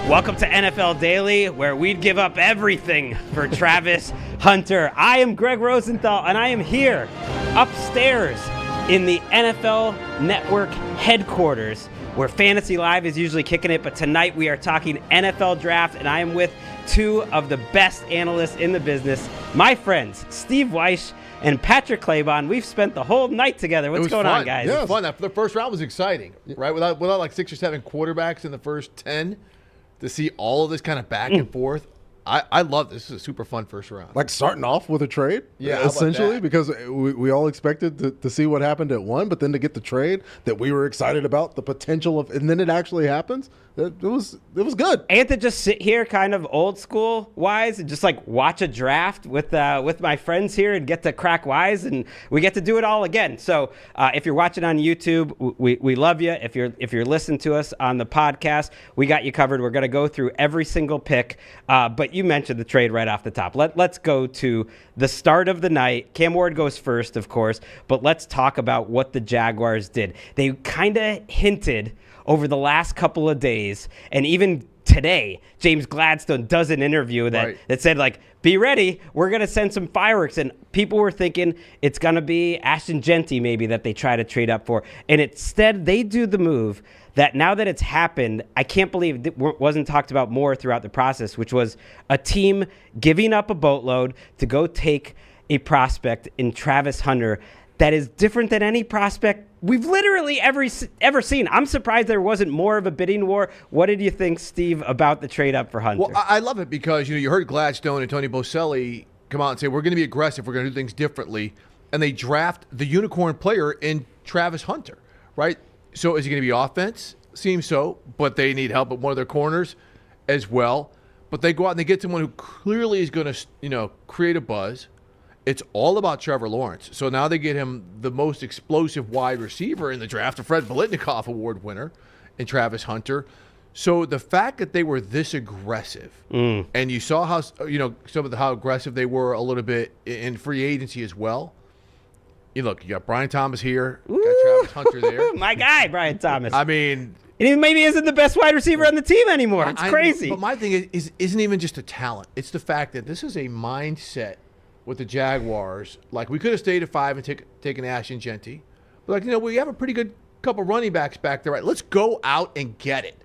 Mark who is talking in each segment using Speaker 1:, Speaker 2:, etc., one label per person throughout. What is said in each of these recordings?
Speaker 1: Welcome to NFL Daily, where we'd give up everything for Travis Hunter. I am Gregg Rosenthal, and I am here upstairs in the NFL Network headquarters, where Fantasy Live is usually kicking it, but tonight we are talking NFL Draft, and I am with two of the best analysts in the business, my friends, Steve Wyche and Patrick Claybon. We've spent the whole night together. What's going on, guys?
Speaker 2: Yeah, it was fun. The first round was exciting, right? Without like 6 or 7 quarterbacks in the first 10, to see all of this kind of back and forth. I love this. This is a super fun first round.
Speaker 3: Like starting off with a trade,
Speaker 2: yeah,
Speaker 3: essentially, because we all expected to see what happened at 1, but then to get the trade that we were excited about, the potential of, and then it actually happens. It was good.
Speaker 1: And to just sit here kind of old school wise and just like watch a draft with my friends here and get to crack wise, and we get to do it all again. So if you're watching on YouTube, we love you. If you're listening to us on the podcast, we got you covered. We're going to go through every single pick, but you mentioned the trade right off the top. Let's go to the start of the night. Cam Ward goes first, of course, but let's talk about what the Jaguars did. They kind of hinted over the last couple of days, and even today, James Gladstone does an interview that said, like, be ready, we're going to send some fireworks. And people were thinking it's going to be Ashton Jeanty maybe that they try to trade up for. And instead, they do the move that now that it's happened, I can't believe it wasn't talked about more throughout the process, which was a team giving up a boatload to go take a prospect in Travis Hunter that is different than any prospect we've literally ever seen. I'm surprised there wasn't more of a bidding war. What did you think, Steve, about the trade up for Hunter?
Speaker 2: Well, I love it because you heard Gladstone and Tony Boselli come out and say, we're going to be aggressive, we're going to do things differently, and they draft the unicorn player in Travis Hunter, right? So is he going to be offense? Seems so, but they need help at one of their corners as well. But they go out and they get someone who clearly is going to, create a buzz. It's all about Trevor Lawrence. So now they get him the most explosive wide receiver in the draft, a Fred Biletnikoff Award winner in Travis Hunter. So the fact that they were this aggressive, and you saw how, how aggressive they were a little bit in free agency as well. You got Brian Thomas here, got Travis Hunter there.
Speaker 1: My guy, Brian Thomas.
Speaker 2: I mean,
Speaker 1: and he maybe isn't the best wide receiver on the team anymore. It's crazy.
Speaker 2: But my thing isn't even just a talent. It's the fact that this is a mindset with the Jaguars. Like, we could have stayed at 5 and taken Ashton Jeanty. But, we have a pretty good couple running backs back there. Right? Let's go out and get it.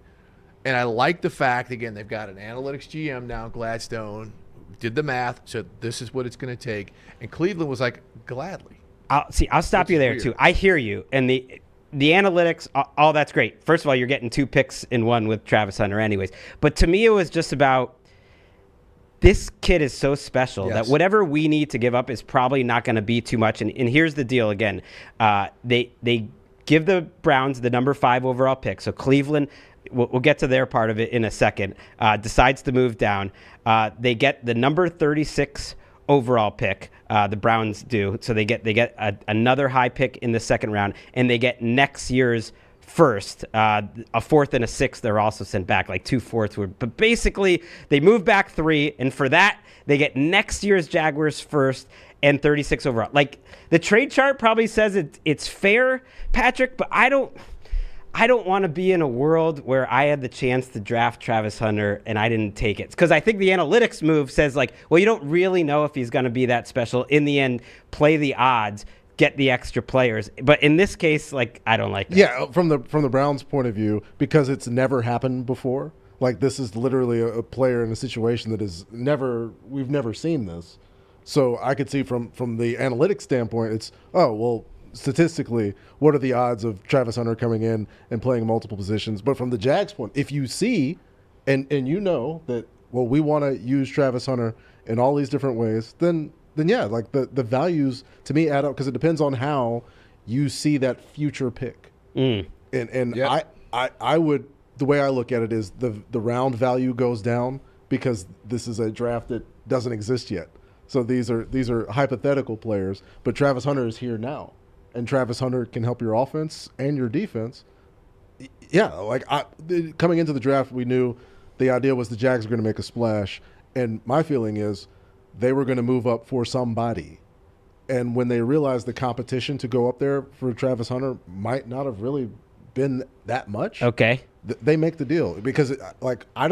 Speaker 2: And I like the fact, again, they've got an analytics GM now, Gladstone, did the math, said this is what it's going to take. And Cleveland was like, gladly.
Speaker 1: I'll stop you there, too. I hear you. And the analytics, all that's great. First of all, you're getting 2 picks in 1 with Travis Hunter anyways. But to me, it was just about, this kid is so special that whatever we need to give up is probably not going to be too much. And here's the deal again. They give the Browns the number 5 overall pick. So Cleveland, we'll get to their part of it in a second, decides to move down. They get the number 36 overall pick. The Browns do. So they get another high pick in the second round, and they get next year's first, a 4th and a 6th. They're also sent back, like 2 fourths. But basically, they move back 3, and for that, they get next year's Jaguars first and 36 overall. Like, the trade chart probably says it's fair, Patrick, but I don't want to be in a world where I had the chance to draft Travis Hunter and I didn't take it. Because I think the analytics move says, like, well, you don't really know if he's going to be that special. In the end, play the odds, get the extra players. But in this case, like, I don't like that.
Speaker 3: Yeah, from the Browns' point of view, because it's never happened before. Like, this is literally a player in a situation that we've never seen this. So I could see from the analytics standpoint, it's, statistically, what are the odds of Travis Hunter coming in and playing multiple positions? But from the Jags' point, if you see and you know that, well, we want to use Travis Hunter in all these different ways, then yeah, like the values to me add up, because it depends on how you see that future pick. And yep. I would, the way I look at it is the round value goes down because this is a draft that doesn't exist yet. So these are hypothetical players, but Travis Hunter is here now, and Travis Hunter can help your offense and your defense. Yeah, like coming into the draft, we knew the idea was the Jags were going to make a splash, and my feeling is they were going to move up for somebody. And when they realized the competition to go up there for Travis Hunter might not have really been that much.
Speaker 1: Okay.
Speaker 3: they make the deal because like I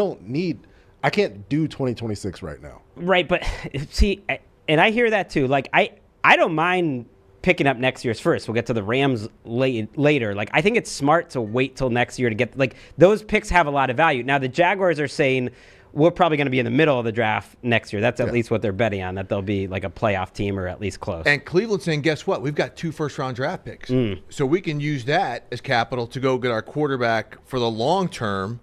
Speaker 3: can't do 2026 right now.
Speaker 1: Right, but see, and I hear that too. Like I don't mind picking up next year's first. We'll get to the Rams later. Like I think it's smart to wait till next year to get like those picks have a lot of value. Now the Jaguars are saying we're probably going to be in the middle of the draft next year. That's at least what they're betting on, that they'll be like a playoff team or at least close.
Speaker 2: And Cleveland's saying, guess what? We've got 2 first-round draft picks. So we can use that as capital to go get our quarterback for the long term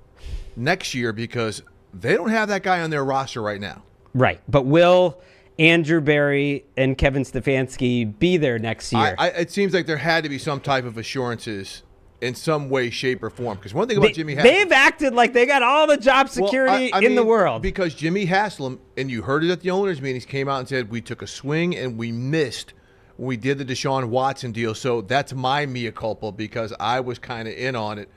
Speaker 2: next year because they don't have that guy on their roster right now.
Speaker 1: Right. But will Andrew Berry and Kevin Stefanski be there next year?
Speaker 2: It seems like there had to be some type of assurances in some way, shape, or form. Because one thing about Jimmy Haslam,
Speaker 1: they've acted like they got all the job security in the world.
Speaker 2: Because Jimmy Haslam, and you heard it at the owners' meetings, came out and said, we took a swing and we missed when we did the Deshaun Watson deal. So that's my mea culpa because I was kind of in on it.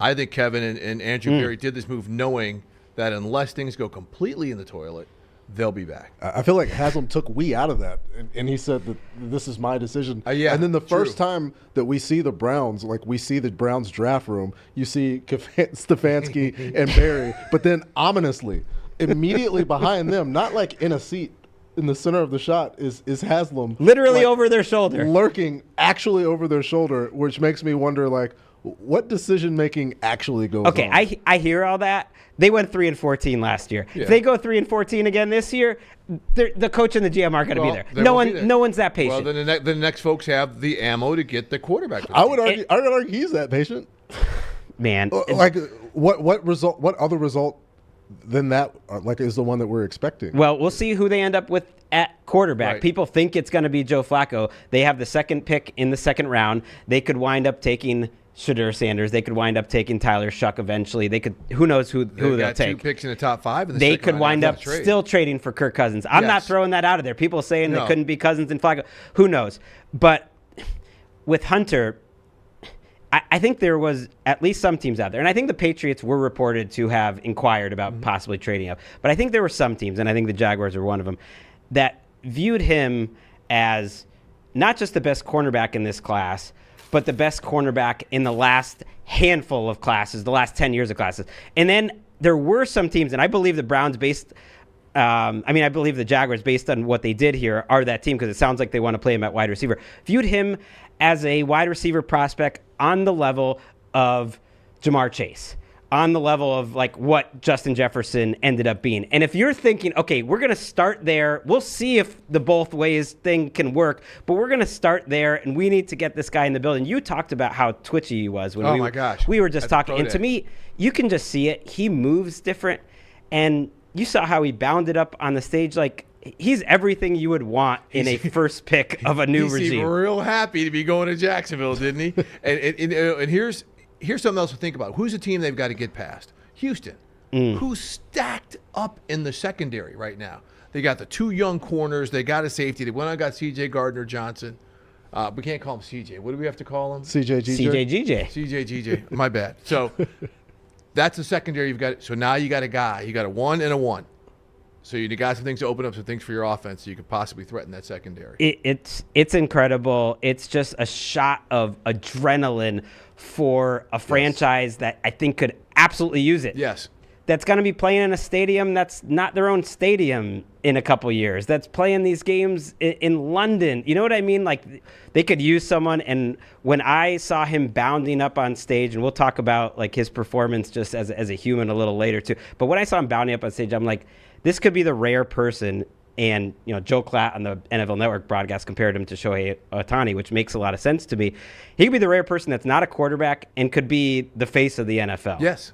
Speaker 2: I think Kevin and Andrew Berry did this move knowing that unless things go completely in the toilet, they'll be back.
Speaker 3: I feel like Haslam took we out of that, and he said that this is my decision.
Speaker 2: Yeah,
Speaker 3: and then the first time that we see the Browns, like we see the Browns draft room, you see Stefanski and Berry, but then ominously, immediately behind them, not like in a seat in the center of the shot, is Haslam.
Speaker 1: Literally
Speaker 3: like,
Speaker 1: over their shoulder.
Speaker 3: Lurking actually over their shoulder, which makes me wonder, like, what decision-making actually goes on?
Speaker 1: Okay, I hear all that. They went 3-14 last year.
Speaker 2: Yeah.
Speaker 1: If they go 3-14 again this year, the coach and the GM aren't going to be there. No one's that patient.
Speaker 2: Well, then the next folks have the ammo to get the quarterback.
Speaker 3: I would argue he's that patient.
Speaker 1: Man,
Speaker 3: like what other result than that like is the one that we're expecting?
Speaker 1: Well, we'll see who they end up with at quarterback.
Speaker 2: Right.
Speaker 1: People think it's going to be Joe Flacco. They have the second pick in the second round. They could wind up taking Shedeur Sanders. They could wind up taking Tyler Shuck eventually. They could. Who knows who they'll
Speaker 2: got
Speaker 1: take?
Speaker 2: 2 picks in the top 5. In the
Speaker 1: they
Speaker 2: second
Speaker 1: could
Speaker 2: round
Speaker 1: wind up
Speaker 2: trade.
Speaker 1: still trading for Kirk Cousins. I'm not throwing that out of there. People saying
Speaker 2: No.
Speaker 1: it couldn't be Cousins and Flacco. Who knows? But with Hunter, I think there was at least some teams out there, and I think the Patriots were reported to have inquired about possibly trading up. But I think there were some teams, and I think the Jaguars were one of them, that viewed him as not just the best cornerback in this class, but the best cornerback in the last handful of classes, the last 10 years of classes. And then there were some teams, and I believe the Browns I believe the Jaguars, based on what they did here, are that team because it sounds like they want to play him at wide receiver, viewed him as a wide receiver prospect on the level of Jamar Chase, on the level of like what Justin Jefferson ended up being. And if you're thinking, okay, we're going to start there, we'll see if the both ways thing can work, but we're going to start there and we need to get this guy in the building. You talked about how twitchy he was when we were just talking. And to me, you can just see it. He moves different. And you saw how he bounded up on the stage. Like, he's everything you would want in a first pick of a new regime.
Speaker 2: He seemed real happy to be going to Jacksonville, didn't he? and here's something else to think about. Who's the team they've got to get past? Houston, who's stacked up in the secondary right now. They got the 2 young corners. They got a safety. They went out and got C.J. Gardner-Johnson. We can't call him C.J. What do we have to call him?
Speaker 3: CJGJ.
Speaker 2: CJGJ. My bad. So that's the secondary you've got. So now you got a guy. You got a 1 and a 1. So you got some things to open up some things for your offense so you could possibly threaten that secondary.
Speaker 1: It's incredible. It's just a shot of adrenaline for a franchise that I think could absolutely use it.
Speaker 2: Yes.
Speaker 1: That's going to be playing in a stadium that's not their own stadium in a couple years. That's playing these games in London. You know what I mean? Like, they could use someone. And when I saw him bounding up on stage, and we'll talk about like his performance just as a human a little later too. But when I saw him bounding up on stage, I'm like, this could be the rare person. And, Joe Klatt on the NFL Network broadcast compared him to Shohei Ohtani, which makes a lot of sense to me. He could be the rare person that's not a quarterback and could be the face of the NFL.
Speaker 2: Yes.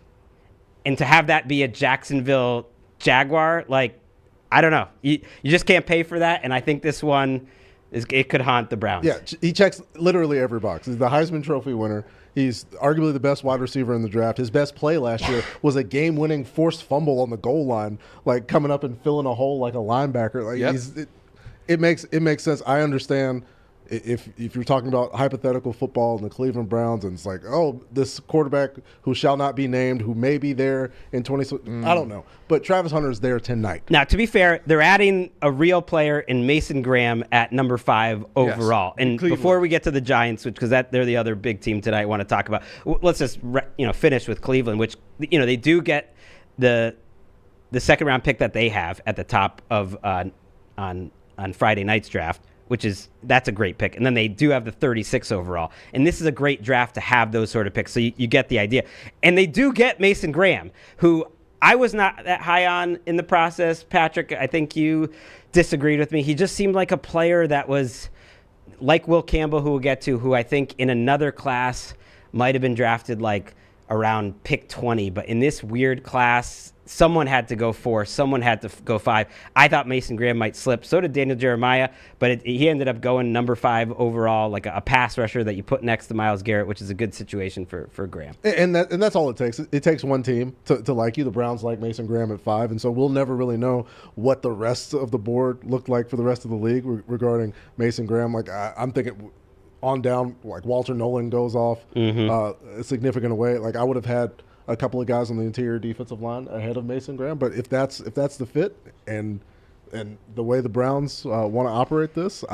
Speaker 1: And to have that be a Jacksonville Jaguar, like, I don't know. You just can't pay for that. And I think this one, it could haunt the Browns.
Speaker 3: Yeah, he checks literally every box. He's the Heisman Trophy winner. He's arguably the best wide receiver in the draft. His best play last year was a game-winning forced fumble on the goal line, like coming up and filling a hole like a linebacker. Like
Speaker 2: yep.
Speaker 3: it makes sense. I understand if you're talking about hypothetical football and the Cleveland Browns, and it's like, oh, this quarterback who shall not be named, who may be there in 20, I don't know. But Travis Hunter is there tonight.
Speaker 1: Now, to be fair, they're adding a real player in Mason Graham at number 5 overall. Yes. And Cleveland. Before we get to the Giants, because they're the other big team tonight I want to talk about, let's just finish with Cleveland, which they do get the second round pick that they have at the top of on Friday night's draft, that's a great pick. And then they do have the 36 overall. And this is a great draft to have those sort of picks. So you get the idea. And they do get Mason Graham, who I was not that high on in the process. Patrick, I think you disagreed with me. He just seemed like a player that was like Will Campbell, who we'll get to, who I think in another class might have been drafted like around pick 20. But in this weird class, someone had to go 4, someone had to go 5. I thought Mason Graham might slip. So did Daniel Jeremiah, but he ended up going number 5 overall, like a pass rusher that you put next to Myles Garrett, which is a good situation for Graham.
Speaker 3: And that's all it takes. It takes one team to like you. The Browns like Mason Graham at 5, and so we'll never really know what the rest of the board looked like for the rest of the league regarding Mason Graham. Like I'm thinking on down, like Walter Nolan goes off a significant way. Like I would have had a couple of guys on the interior defensive line ahead of Mason Graham, but if that's the fit and the way the Browns want to operate this,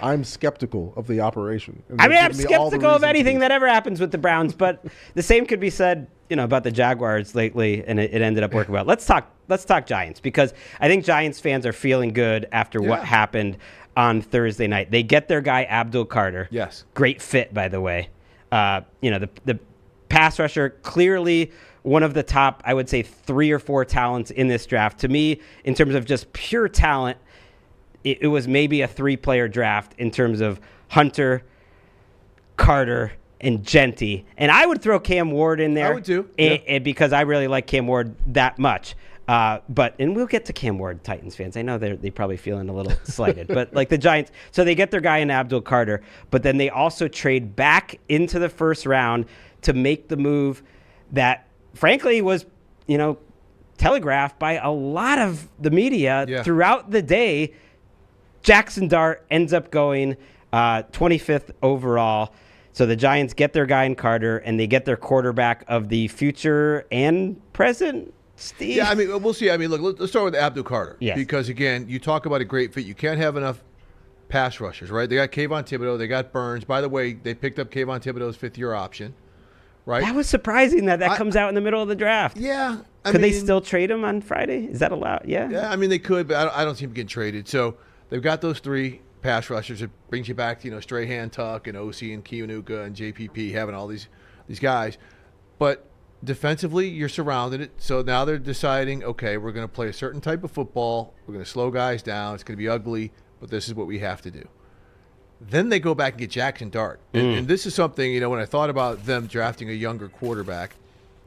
Speaker 3: I'm skeptical of the operation.
Speaker 1: I'm skeptical of anything that ever happens with the Browns, but the same could be said, about the Jaguars lately, and it ended up working well. Let's talk Giants, because I think Giants fans are feeling good after what happened on Thursday night. They get their guy Abdul Carter.
Speaker 2: Yes,
Speaker 1: great fit, by the way. The pass rusher, clearly one of the top, I would say, 3 or 4 talents in this draft. To me, in terms of just pure talent, it was maybe a 3-player draft in terms of Hunter, Carter, and Jeanty. And I would throw Cam Ward in there.
Speaker 2: I would too.
Speaker 1: Because I really like Cam Ward that much. And we'll get to Cam Ward, Titans fans. I know they're probably feeling a little slighted. But like the Giants, so they get their guy in Abdul Carter, but then they also trade back into the first round to make the move that, frankly, was, telegraphed by a lot of the media throughout the day. Jaxson Dart ends up going 25th overall. So the Giants get their guy in Carter, and they get their quarterback of the future and present, Steve.
Speaker 2: Yeah, we'll see. Look, let's start with Abdul Carter.
Speaker 1: Yes.
Speaker 2: Because, again, you talk about a great fit. You can't have enough pass rushers, right? They got Kayvon Thibodeau. They got Burns. By the way, they picked up Kayvon Thibodeau's 5th-year option. Right.
Speaker 1: That was surprising that comes out in the middle of the draft.
Speaker 2: Yeah.
Speaker 1: Could they still trade him on Friday? Is that allowed? Yeah.
Speaker 2: Yeah, they could, but I don't see him getting traded. So they've got those 3 pass rushers. It brings you back to, Strahan, Tuck, and OC, and Kiwanuka, and JPP, having all these guys. But defensively, you're surrounded it. So now they're deciding, okay, we're going to play a certain type of football. We're going to slow guys down. It's going to be ugly, but this is what we have to do. Then they go back and get Jaxson Dart. And this is something, when I thought about them drafting a younger quarterback,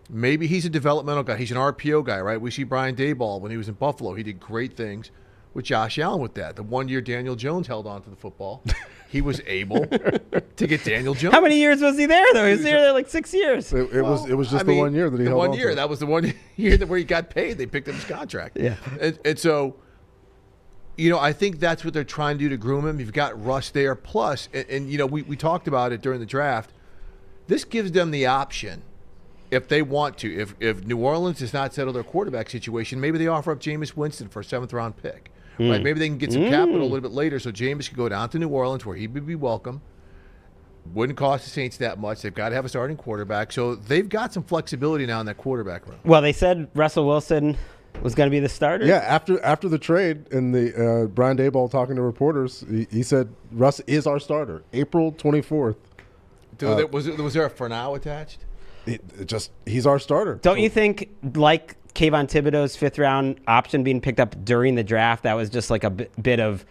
Speaker 2: maybe he's a developmental guy. He's an RPO guy, right? We see Brian Daboll when he was in Buffalo. He did great things with Josh Allen with that. The 1 year Daniel Jones held on to the football, he was able to get Daniel Jones.
Speaker 1: How many years was he there, though? He was there like 6 years.
Speaker 3: It was just the 1 year that he held on to. The 1 year.
Speaker 2: That was the 1 year where he got paid. They picked up his contract.
Speaker 1: Yeah.
Speaker 2: And so, I think that's what they're trying to do to groom him. You've got Russ there. Plus, and we talked about it during the draft. This gives them the option, if they want to. If New Orleans does not settle their quarterback situation, maybe they offer up Jameis Winston for a 7th-round pick. Right? Maybe they can get some capital a little bit later, so Jameis could go down to New Orleans where he would be welcome. Wouldn't cost the Saints that much. They've got to have a starting quarterback. So they've got some flexibility now in that quarterback room.
Speaker 1: Well, they said Russell Wilson was going to be the starter.
Speaker 3: Yeah, after the trade and the Brian Daboll talking to reporters, he said Russ is our starter. April 24th.
Speaker 2: Was there a for now attached?
Speaker 3: He's our starter.
Speaker 1: Don't you think, like Kayvon Thibodeau's 5th-round option being picked up during the draft, that was just like a bit of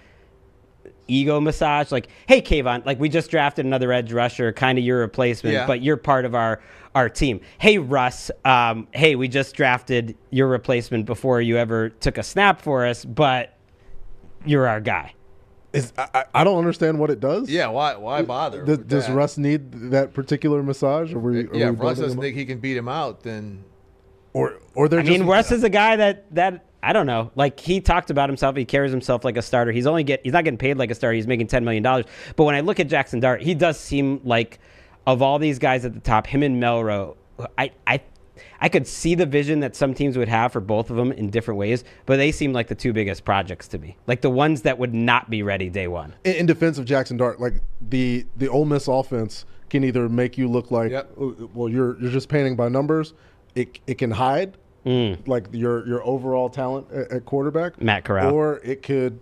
Speaker 1: ego massage? Like, hey, Kayvon, like we just drafted another edge rusher, kind of your replacement, but you're part of our team. Hey, Russ, we just drafted your replacement before you ever took a snap for us, but you're our guy.
Speaker 3: I don't understand what it does.
Speaker 2: Yeah, why bother?
Speaker 3: Does Russ need that particular massage?
Speaker 2: If Russ doesn't think he can beat him out, then...
Speaker 3: Or they're
Speaker 1: Russ is a guy that I don't know. Like, he talked about himself. He carries himself like a starter. He's not getting paid like a starter. He's making $10 million. But when I look at Jaxson Dart, he does seem like, of all these guys at the top, him and Melrose, I could see the vision that some teams would have for both of them in different ways, but they seem like the two biggest projects to me. Like the ones that would not be ready day one.
Speaker 3: In defense of Jaxson Dart, like the Ole Miss offense can either make you look like, well, you're just painting by numbers. It can hide like your overall talent at quarterback,
Speaker 1: Matt Corral,
Speaker 3: or it could,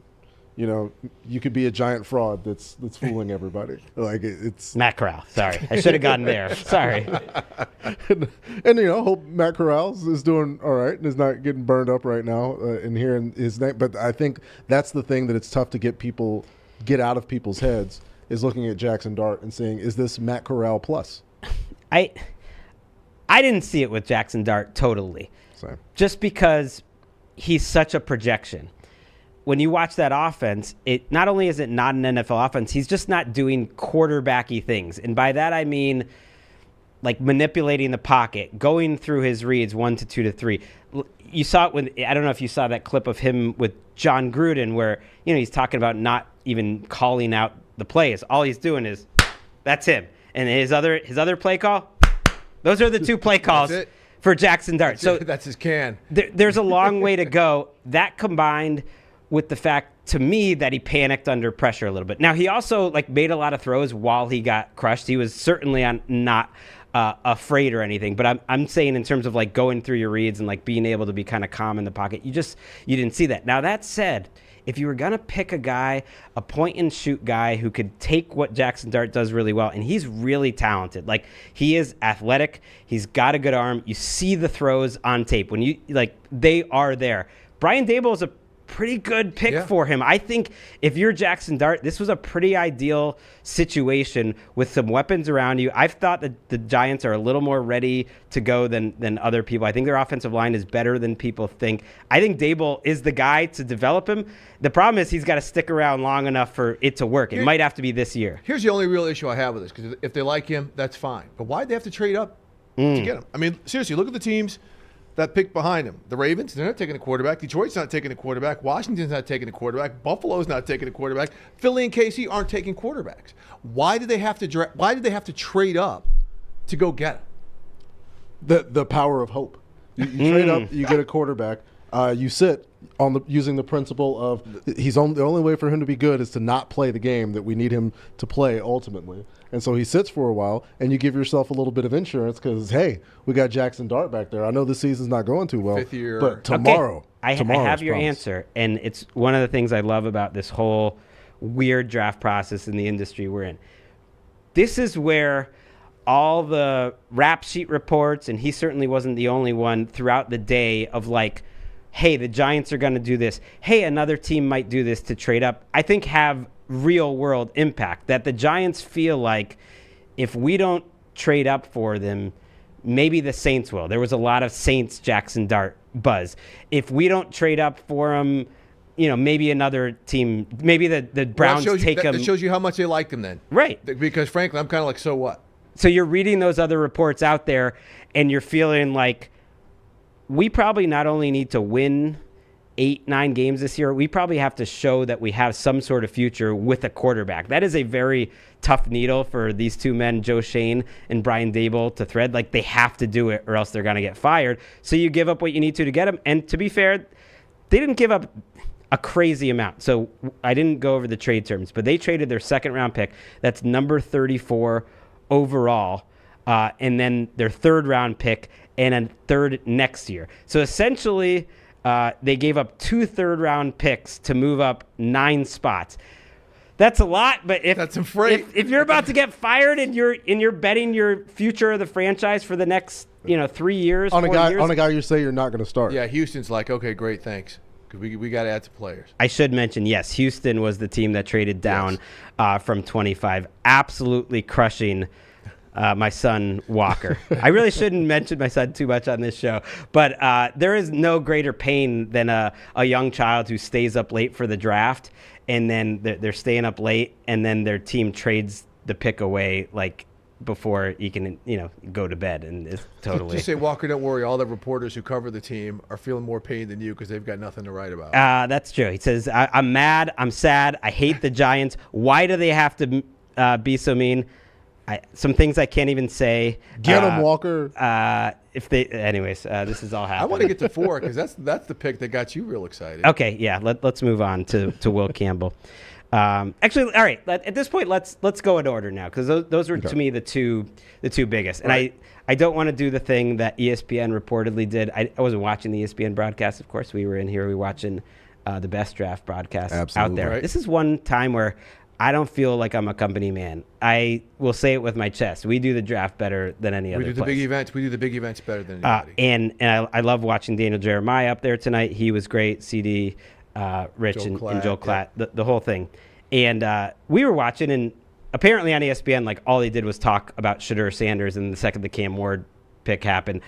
Speaker 3: you could be a giant fraud that's fooling everybody. Like it's
Speaker 1: Matt Corral. Sorry, I should have gotten there. Sorry.
Speaker 3: and hope Matt Corral is doing all right and is not getting burned up right now in hearing his name. But I think that's the thing that it's tough to get out of people's heads is looking at Jaxson Dart and saying, is this Matt Corral plus?
Speaker 1: I didn't see it with Jaxson Dart totally.
Speaker 3: Same.
Speaker 1: Just because he's such a projection. When you watch that offense, it not only is it not an NFL offense, he's just not doing quarterbacky things. And by that I mean like manipulating the pocket, going through his reads 1 to 2 to 3. You saw it when, I don't know if you saw that clip of him with John Gruden where, he's talking about not even calling out the plays. All he's doing is, that's him. And his other play call, those are the two play calls for Jaxson Dart.
Speaker 2: That's his can.
Speaker 1: There's a long way to go. That combined with the fact, to me, that he panicked under pressure a little bit. Now, he also made a lot of throws while he got crushed. He was certainly not afraid or anything. But I'm saying in terms of going through your reads and being able to be kind of calm in the pocket, you didn't see that. Now, that said, if you were going to pick a guy, a point-and-shoot guy who could take what Jaxson Dart does really well, and he's really talented. He is athletic. He's got a good arm. You see the throws on tape. When they are there. Brian Daboll is a pretty good pick for him. I think if you're Jaxson Dart, this was a pretty ideal situation with some weapons around you. I've thought that the Giants are a little more ready to go than other people. I think their offensive line is better than people think. I think Daboll is the guy to develop him. The problem is he's got to stick around long enough for it to work. It might have to be this year.
Speaker 2: Here's the only real issue I have with this, because if they like him, that's fine. But why'd they have to trade up to get him? I mean, seriously, look at the teams that picked behind him. The Ravens, they're not taking a quarterback. Detroit's not taking a quarterback. Washington's not taking a quarterback. Buffalo's not taking a quarterback. Philly and KC aren't taking quarterbacks. Why did they have to trade up to go get him?
Speaker 3: The power of hope. You trade up, you get a quarterback. You sit on using the principle of the only way for him to be good is to not play the game that we need him to play ultimately. And so he sits for a while, and you give yourself a little bit of insurance because, hey, we got Jaxson Dart back there. I know this season's not going too well,
Speaker 2: Fifth year.
Speaker 3: but tomorrow,
Speaker 1: I have your answer, and it's one of the things I love about this whole weird draft process in the industry we're in. This is where all the rap sheet reports, and he certainly wasn't the only one throughout the day of hey, the Giants are going to do this. Hey, another team might do this to trade up. I think have real world impact that the Giants feel like if we don't trade up for them, maybe the Saints will. There was a lot of Saints Jaxson Dart buzz. If we don't trade up for them, maybe another team, maybe the Browns take him.
Speaker 2: It shows you how much they like him then.
Speaker 1: Right.
Speaker 2: Because frankly, I'm kind of like, so what?
Speaker 1: So you're reading those other reports out there and you're feeling like we probably not only need to win 8-9 games this year, we probably have to show that we have some sort of future with a quarterback. That is a very tough needle for these two men, Joe Schoen and Brian Daboll, to thread. They have to do it or else they're going to get fired. So you give up what you need to get them. And to be fair, they didn't give up a crazy amount. So I didn't go over the trade terms, but they traded their second-round pick. That's number 34 overall, and then their third-round pick and a third next year. So essentially, they gave up 2 third-round picks to move up 9 spots. That's a lot, but if you're about to get fired and you're betting your future of the franchise for the next 3 years,
Speaker 3: on a guy you say you're not going to start.
Speaker 2: Yeah, Houston's like, okay, great, thanks. We got to add some players.
Speaker 1: I should mention, yes, Houston was the team that traded down from 25, absolutely crushing my son Walker. I really shouldn't mention my son too much on this show, but there is no greater pain than a young child who stays up late for the draft, and then they're staying up late, and then their team trades the pick away before he can, go to bed. And it's totally.
Speaker 2: Just say, Walker, don't worry. All the reporters who cover the team are feeling more pain than you because they've got nothing to write about.
Speaker 1: That's true. He says, I'm mad. I'm sad. I hate the Giants. Why do they have to be so mean? Some things I can't even say.
Speaker 3: Get him, Walker.
Speaker 1: Anyways, this is all happening.
Speaker 2: I want to get to 4 because that's the pick that got you real excited.
Speaker 1: Okay, yeah. Let's move on to Will Campbell. Actually, all right. At this point, let's go in order now because those were to me the two biggest. And
Speaker 2: right.
Speaker 1: I don't want to do the thing that ESPN reportedly did. I wasn't watching the ESPN broadcast. Of course, we were in here. We were watching the best draft broadcast out there.
Speaker 2: Right.
Speaker 1: This is one time where I don't feel like I'm a company man. I will say it with my chest. We do the draft better than any other
Speaker 2: place. We do the big events better than anybody.
Speaker 1: And I love watching Daniel Jeremiah up there tonight. He was great. CD, Rich, and Joel Klatt, the whole thing. And we were watching, and apparently on ESPN, like all they did was talk about Shedeur Sanders. And the second the Cam Ward pick happened,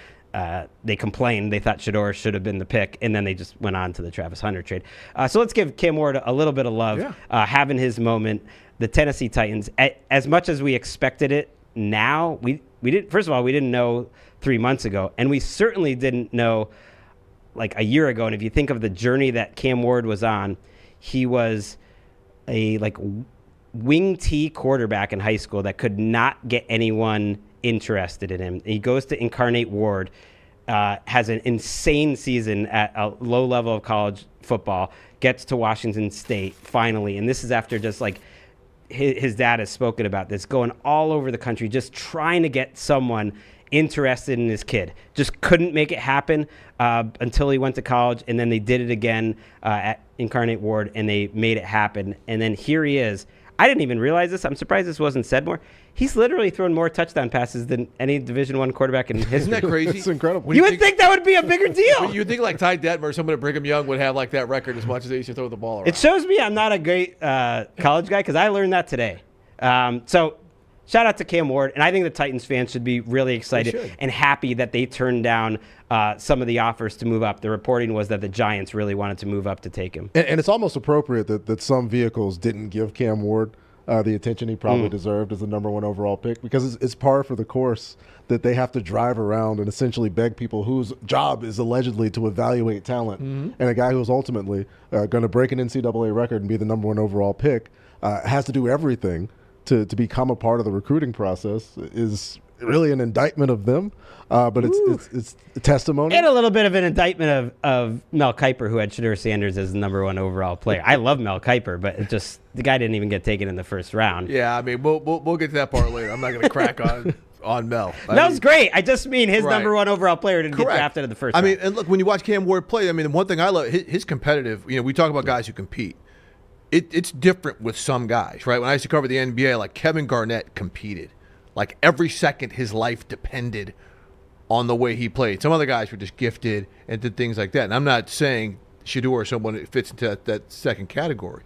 Speaker 1: they complained. They thought Shedeur should have been the pick, and then they just went on to the Travis Hunter trade. So let's give Cam Ward a little bit of love, having his moment. The Tennessee Titans, as much as we expected it now, we didn't. First of all, we didn't know 3 months ago, and we certainly didn't know like a year ago. And if you think of the journey that Cam Ward was on, he was a wing T quarterback in high school that could not get anyone interested in him. He goes to Incarnate Ward, has an insane season at a low level of college football, gets to Washington State finally, and this is after just like his dad has spoken about this, going all over the country, just trying to get someone interested in his kid. Just couldn't make it happen until he went to college, and then they did it again at Incarnate Ward, and they made it happen. And then here he is. I didn't even realize this. I'm surprised this wasn't said more. He's literally thrown more touchdown passes than any Division I quarterback in history.
Speaker 2: Isn't that crazy?
Speaker 3: It's incredible.
Speaker 1: You would think that would be a bigger deal.
Speaker 2: You think like Ty Detmer or someone at Brigham Young would have like that record as much as they used to throw the ball around.
Speaker 1: It shows me I'm not a great college guy because I learned that today. So shout out to Cam Ward. And I think the Titans fans should be really excited and happy that they turned down some of the offers to move up. The reporting was that the Giants really wanted to move up to take him.
Speaker 3: And it's almost appropriate that some vehicles didn't give Cam Ward the attention he probably deserved as the number 1 overall pick, because it's par for the course that they have to drive around and essentially beg people whose job is allegedly to evaluate talent. And a guy who's ultimately going to break an NCAA record and be the number 1 overall pick has to do everything to become a part of the recruiting process is really an indictment of them. But it's a testimony.
Speaker 1: And a little bit of an indictment of Mel Kiper, who had Shedeur Sanders as the number 1 overall player. I love Mel Kiper, but it just the guy didn't even get taken in the first round.
Speaker 2: Yeah, I mean, we'll get to that part later. I'm not going to crack on Mel.
Speaker 1: Mel's great. I just mean his number 1 overall player didn't get drafted in the first round.
Speaker 2: I mean, and look, when you watch Cam Ward play, I mean, one thing I love, his competitive, we talk about guys who compete. It's different with some guys, right? When I used to cover the NBA, like Kevin Garnett competed. Like every second his life depended on the way he played. Some other guys were just gifted and did things like that. And I'm not saying Shedeur or someone that fits into that second category.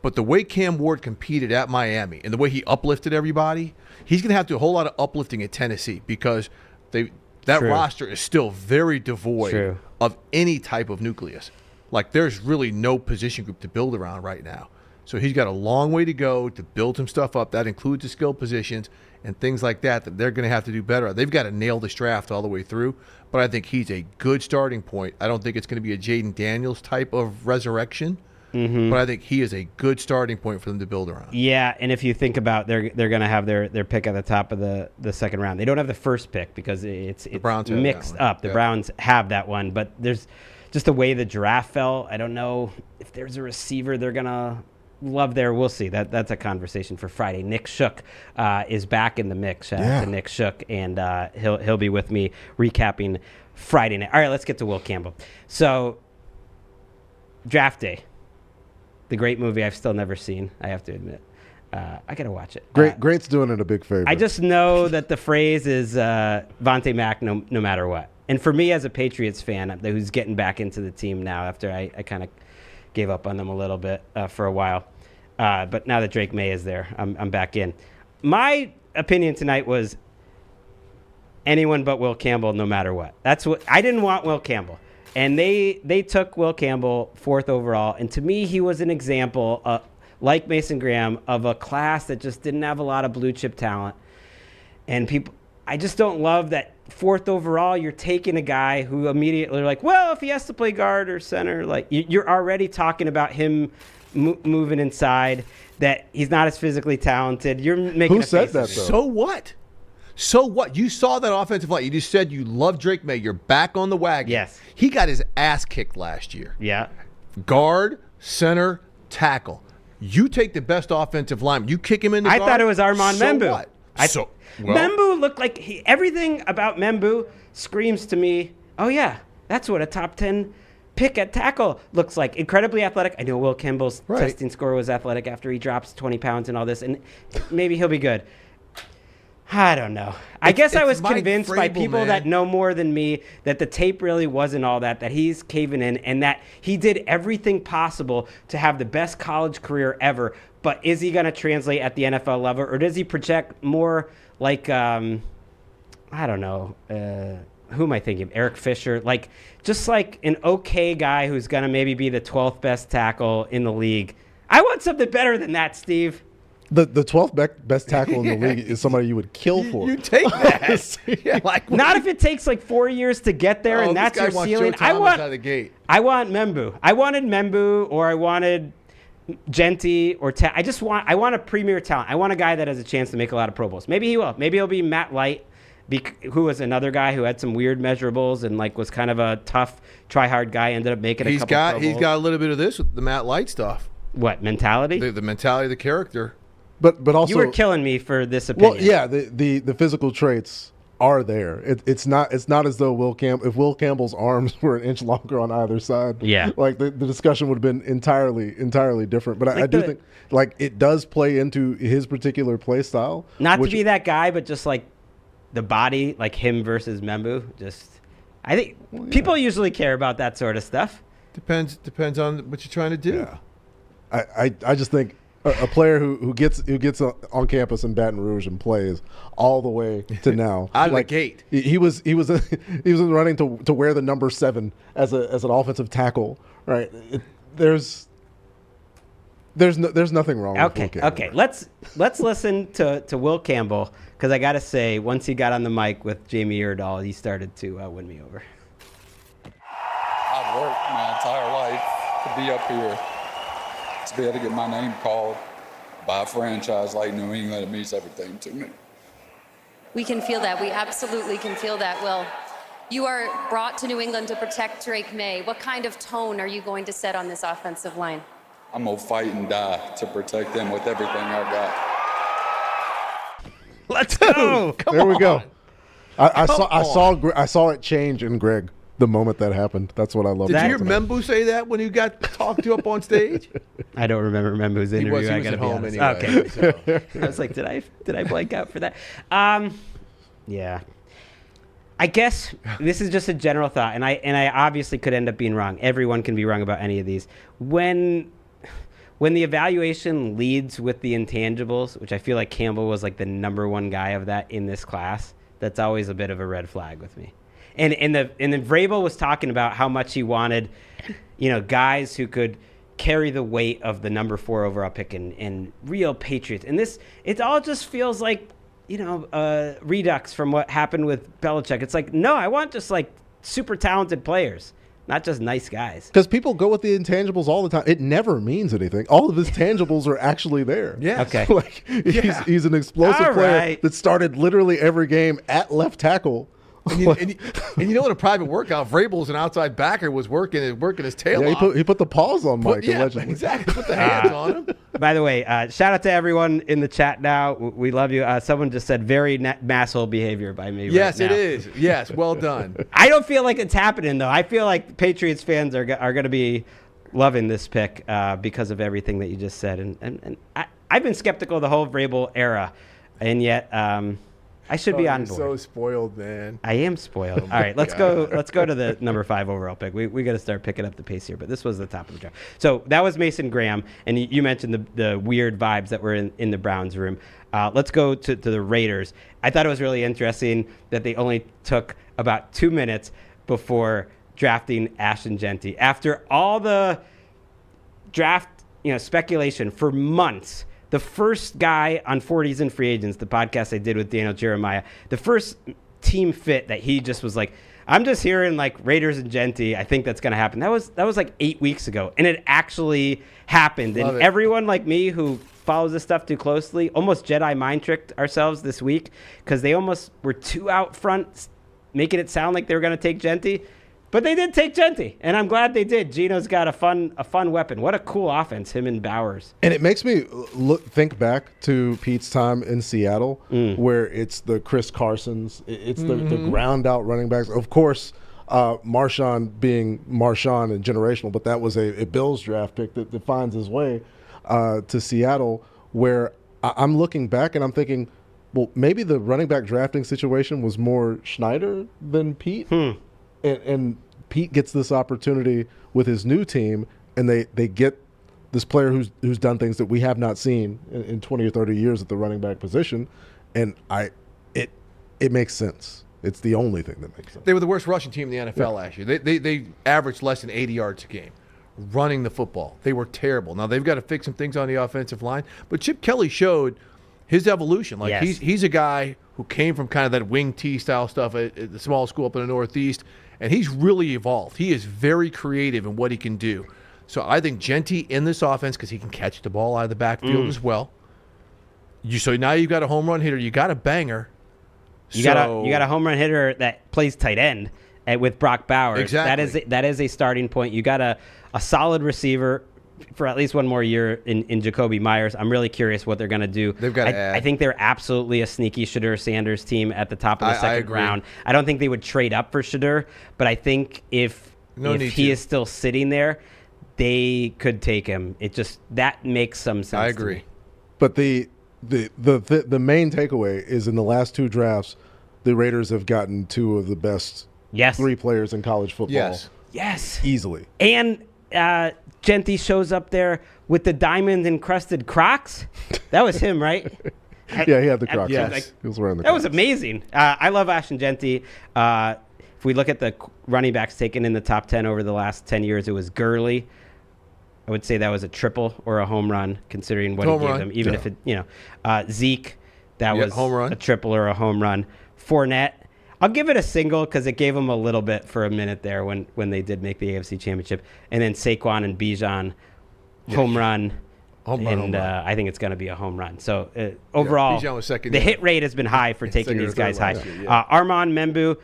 Speaker 2: But the way Cam Ward competed at Miami and the way he uplifted everybody, he's going to have to do a whole lot of uplifting at Tennessee because that roster is still very devoid of any type of nucleus. Like there's really no position group to build around right now. So he's got a long way to go to build some stuff up. That includes the skill positions and things like that they're going to have to do better. They've got to nail this draft all the way through, but I think he's a good starting point. I don't think it's going to be a Jaden Daniels type of resurrection, but I think he is a good starting point for them to build around.
Speaker 1: Yeah, and if you think about they're going to have their pick at the top of the second round. They don't have the first pick because it's mixed up. The Browns have that one, but there's just the way the draft fell. I don't know if there's a receiver they're going to love there. We'll see. That's a conversation for Friday. Nick Shook is back in the mix. Shout out to Nick Shook, and he'll be with me recapping Friday night. All right, let's get to Will Campbell. So, Draft Day, the great movie I've still never seen, I have to admit. I got to watch it.
Speaker 3: Great's doing it a big favor.
Speaker 1: I just know that the phrase is Vontae Mack no matter what. And for me as a Patriots fan who's getting back into the team now after I kind of gave up on them a little bit for a while. But now that Drake May is there, I'm back in. My opinion tonight was anyone but Will Campbell no matter what. That's what I didn't want. Will Campbell. And they took Will Campbell 4th overall. And to me, he was an example, like Mason Graham, of a class that just didn't have a lot of blue chip talent. And I just don't love that 4th overall, you're taking a guy who immediately like, well, if he has to play guard or center, like you're already talking about him moving inside, that he's not as physically talented. You're making
Speaker 3: Who said that, though?
Speaker 2: So what? So what? You saw that offensive line. You just said you love Drake May. You're back on the wagon.
Speaker 1: Yes.
Speaker 2: He got his ass kicked last year.
Speaker 1: Yeah.
Speaker 2: Guard, center, tackle. You take the best offensive lineman. You kick him in the guard.
Speaker 1: I thought it was Armand Membu.
Speaker 2: What?
Speaker 1: Membu looked like everything about Membu screams to me, oh, yeah, that's what a top 10 pick at tackle looks like. Incredibly athletic. I know Will Campbell's testing score was athletic after he drops 20 pounds and all this, and maybe he'll be good. I don't know. I guess I was convinced by people that know more than me that the tape really wasn't all that he's caving in, and that he did everything possible to have the best college career ever. But is he going to translate at the NFL level, or does he project more like, I don't know, who am I thinking? Eric Fisher? Like, just like an okay guy who's going to maybe be the 12th best tackle in the league. I want something better than that, Steve.
Speaker 3: The 12th best tackle in the league is somebody you would kill for.
Speaker 2: You take that. Yeah,
Speaker 1: not if it takes like 4 years to get there, and that's your ceiling. I want Membu. I wanted Membu, or I wanted Jeanty, or I want a premier talent. I want a guy that has a chance to make a lot of Pro Bowls. Maybe he will. Maybe he'll be Matt Light, who was another guy who had some weird measurables and like was kind of a tough, try-hard guy. Ended up making a couple Pro Bowls.
Speaker 2: He's got a little bit of this with the Matt Light stuff.
Speaker 1: What, mentality?
Speaker 2: The mentality, the character.
Speaker 3: But also,
Speaker 1: you were killing me for this opinion.
Speaker 3: Well, yeah, the physical traits are there. It's not as though if Will Campbell's arms were an inch longer on either side, like the discussion would have been entirely different. But I do think like it does play into his particular play style.
Speaker 1: Not to be that guy, but just like the body, like him versus Membu. I think people usually care about that sort of stuff.
Speaker 2: Depends on what you're trying to do.
Speaker 3: Yeah. I just think a player who gets on campus in Baton Rouge and plays all the way to now
Speaker 2: out of the gate.
Speaker 3: He was running to wear the number 7 as an offensive tackle, right? There's nothing wrong with Will Campbell.
Speaker 1: Okay. Let's listen to Will Campbell, because I gotta say, once he got on the mic with Jamie Erdahl, he started to win me over.
Speaker 4: I've worked my entire life to be up here, to be able to get my name called by a franchise like New England. It means everything to me.
Speaker 5: We can feel that. We absolutely can feel that, Will. You are brought to New England to protect Drake May. What kind of tone are you going to set on this offensive line?
Speaker 4: I'm going to fight and die to protect them with everything I've got.
Speaker 1: Let's go.
Speaker 3: There we go. I saw it change in Gregg the moment that happened. That's what I love.
Speaker 2: Did you hear Membu say that when you got talked to up on stage?
Speaker 1: I don't remember Membu's interview.
Speaker 2: He was at home anyway.
Speaker 1: Okay.
Speaker 2: So.
Speaker 1: I was like, did I blank out for that? Yeah. I guess this is just a general thought, and I obviously could end up being wrong. Everyone can be wrong about any of these. When the evaluation leads with the intangibles, which I feel like Campbell was like the number one guy of that in this class, that's always a bit of a red flag with me. And then Vrabel was talking about how much he wanted, guys who could carry the weight of the number 4 overall pick and real Patriots. And it all just feels like, redux from what happened with Belichick. It's like, no, I want just like super talented players, not just nice guys.
Speaker 3: Because people go with the intangibles all the time. It never means anything. All of his tangibles are actually there.
Speaker 2: Yeah.
Speaker 1: Okay.
Speaker 3: He's an explosive player that started literally every game at left tackle.
Speaker 2: And in a private workout, Vrabel's an outside backer was working his tail off.
Speaker 3: He put the paws on Mike. Allegedly.
Speaker 2: Exactly. Put the hands on him.
Speaker 1: By the way, shout out to everyone in the chat now. We love you. Someone just said very masshole behavior by me.
Speaker 2: Yes,
Speaker 1: right now.
Speaker 2: it is. Yes, well done.
Speaker 1: I don't feel like it's happening though. I feel like Patriots fans are going to be loving this pick because of everything that you just said. And I've been skeptical the whole Vrabel era, and yet. I should be on board.
Speaker 2: You're so spoiled, man.
Speaker 1: I am spoiled. All right, let's go. Let's go to the number 5 overall pick. We got to start picking up the pace here. But this was the top of the draft. So that was Mason Graham, and you mentioned the weird vibes that were in the Browns room. Let's go to the Raiders. I thought it was really interesting that they only took about 2 minutes before drafting Ashton Jeanty after all the draft speculation for months the first guy on 40s and Free Agents, the podcast I did with Daniel Jeremiah, the first team fit that he just was like, I'm just hearing like Raiders and Jeanty. I think that's going to happen. That was like 8 weeks ago, and it actually happened.
Speaker 2: Love
Speaker 1: and
Speaker 2: it.
Speaker 1: Everyone like me who follows this stuff too closely almost Jedi mind tricked ourselves this week because they almost were too out front, making it sound like they were going to take Jeanty. But they did take Jeanty, and I'm glad they did. Gino's got a fun weapon. What a cool offense, him and Bowers.
Speaker 3: And it makes me think back to Pete's time in Seattle, where it's the Chris Carsons, it's the ground out running backs. Of course, Marshawn being Marshawn and generational, but that was a Bills draft pick that finds his way to Seattle, where I'm looking back and I'm thinking, well, maybe the running back drafting situation was more Schneider than Pete. And Pete gets this opportunity with his new team, and they get this player who's done things that we have not seen in 20 or 30 years at the running back position, and it makes sense. It's the only thing that makes sense.
Speaker 2: They were the worst rushing team in the NFL last year. They averaged less than 80 yards a game running the football. They were terrible. Now they've got to fix some things on the offensive line, but Chip Kelly showed his evolution. Like he's a guy who came from kind of that wing T style stuff at the small school up in the Northeast. And he's really evolved. He is very creative in what he can do. So I think Jeanty in this offense, because he can catch the ball out of the backfield as well. So now you've got a home run hitter. You got a banger.
Speaker 1: You got a home run hitter that plays tight end with Brock Bowers.
Speaker 2: Exactly.
Speaker 1: That is a starting point. You got a solid receiver for at least one more year in Jacoby Myers. I'm really curious what they're going to do.
Speaker 2: They've got to add.
Speaker 1: I think they're absolutely a sneaky Shedeur Sanders team at the top of the second round. I don't think they would trade up for Shedeur, but I think if he is still sitting there, they could take him. That makes some sense.
Speaker 2: I agree.
Speaker 1: To me.
Speaker 3: But the main takeaway is in the last two drafts, the Raiders have gotten two of the best three players in college football.
Speaker 1: Yes.
Speaker 3: Easily.
Speaker 1: And Jeanty shows up there with the diamond-encrusted Crocs. That was him, right?
Speaker 3: Yeah, he had the Crocs.
Speaker 2: Yes.
Speaker 3: He was wearing the
Speaker 1: Crocs. That was amazing. I love Ashton Jeanty. If we look at the running backs taken in the top 10 over the last 10 years, it was Gurley. I would say that was a triple or a home run, considering what he gave them. Even if Zeke, that was
Speaker 2: home run.
Speaker 1: A triple or a home run. Fournette, I'll give it a single because it gave them a little bit for a minute there when they did make the AFC Championship. And then Saquon and Bijan, home run. I think it's going to be a home run. So overall,
Speaker 2: Bijan was second
Speaker 1: the hit rate has been high for taking these guys high. Armand Membu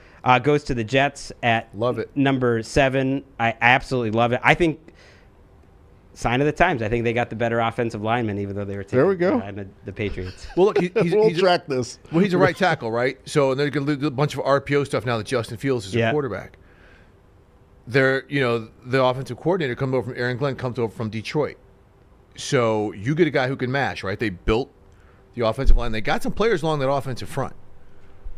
Speaker 1: goes to the Jets at number 7. I absolutely love it. I think sign of the times. I think they got the better offensive lineman, even though they were taking the Patriots.
Speaker 2: Well, look,
Speaker 3: we'll track this.
Speaker 2: Well, he's a right tackle, right? So they're going to do a bunch of RPO stuff now that Justin Fields is a quarterback. The offensive coordinator comes over from Aaron Glenn, comes over from Detroit. So you get a guy who can mash, right? They built the offensive line. They got some players along that offensive front.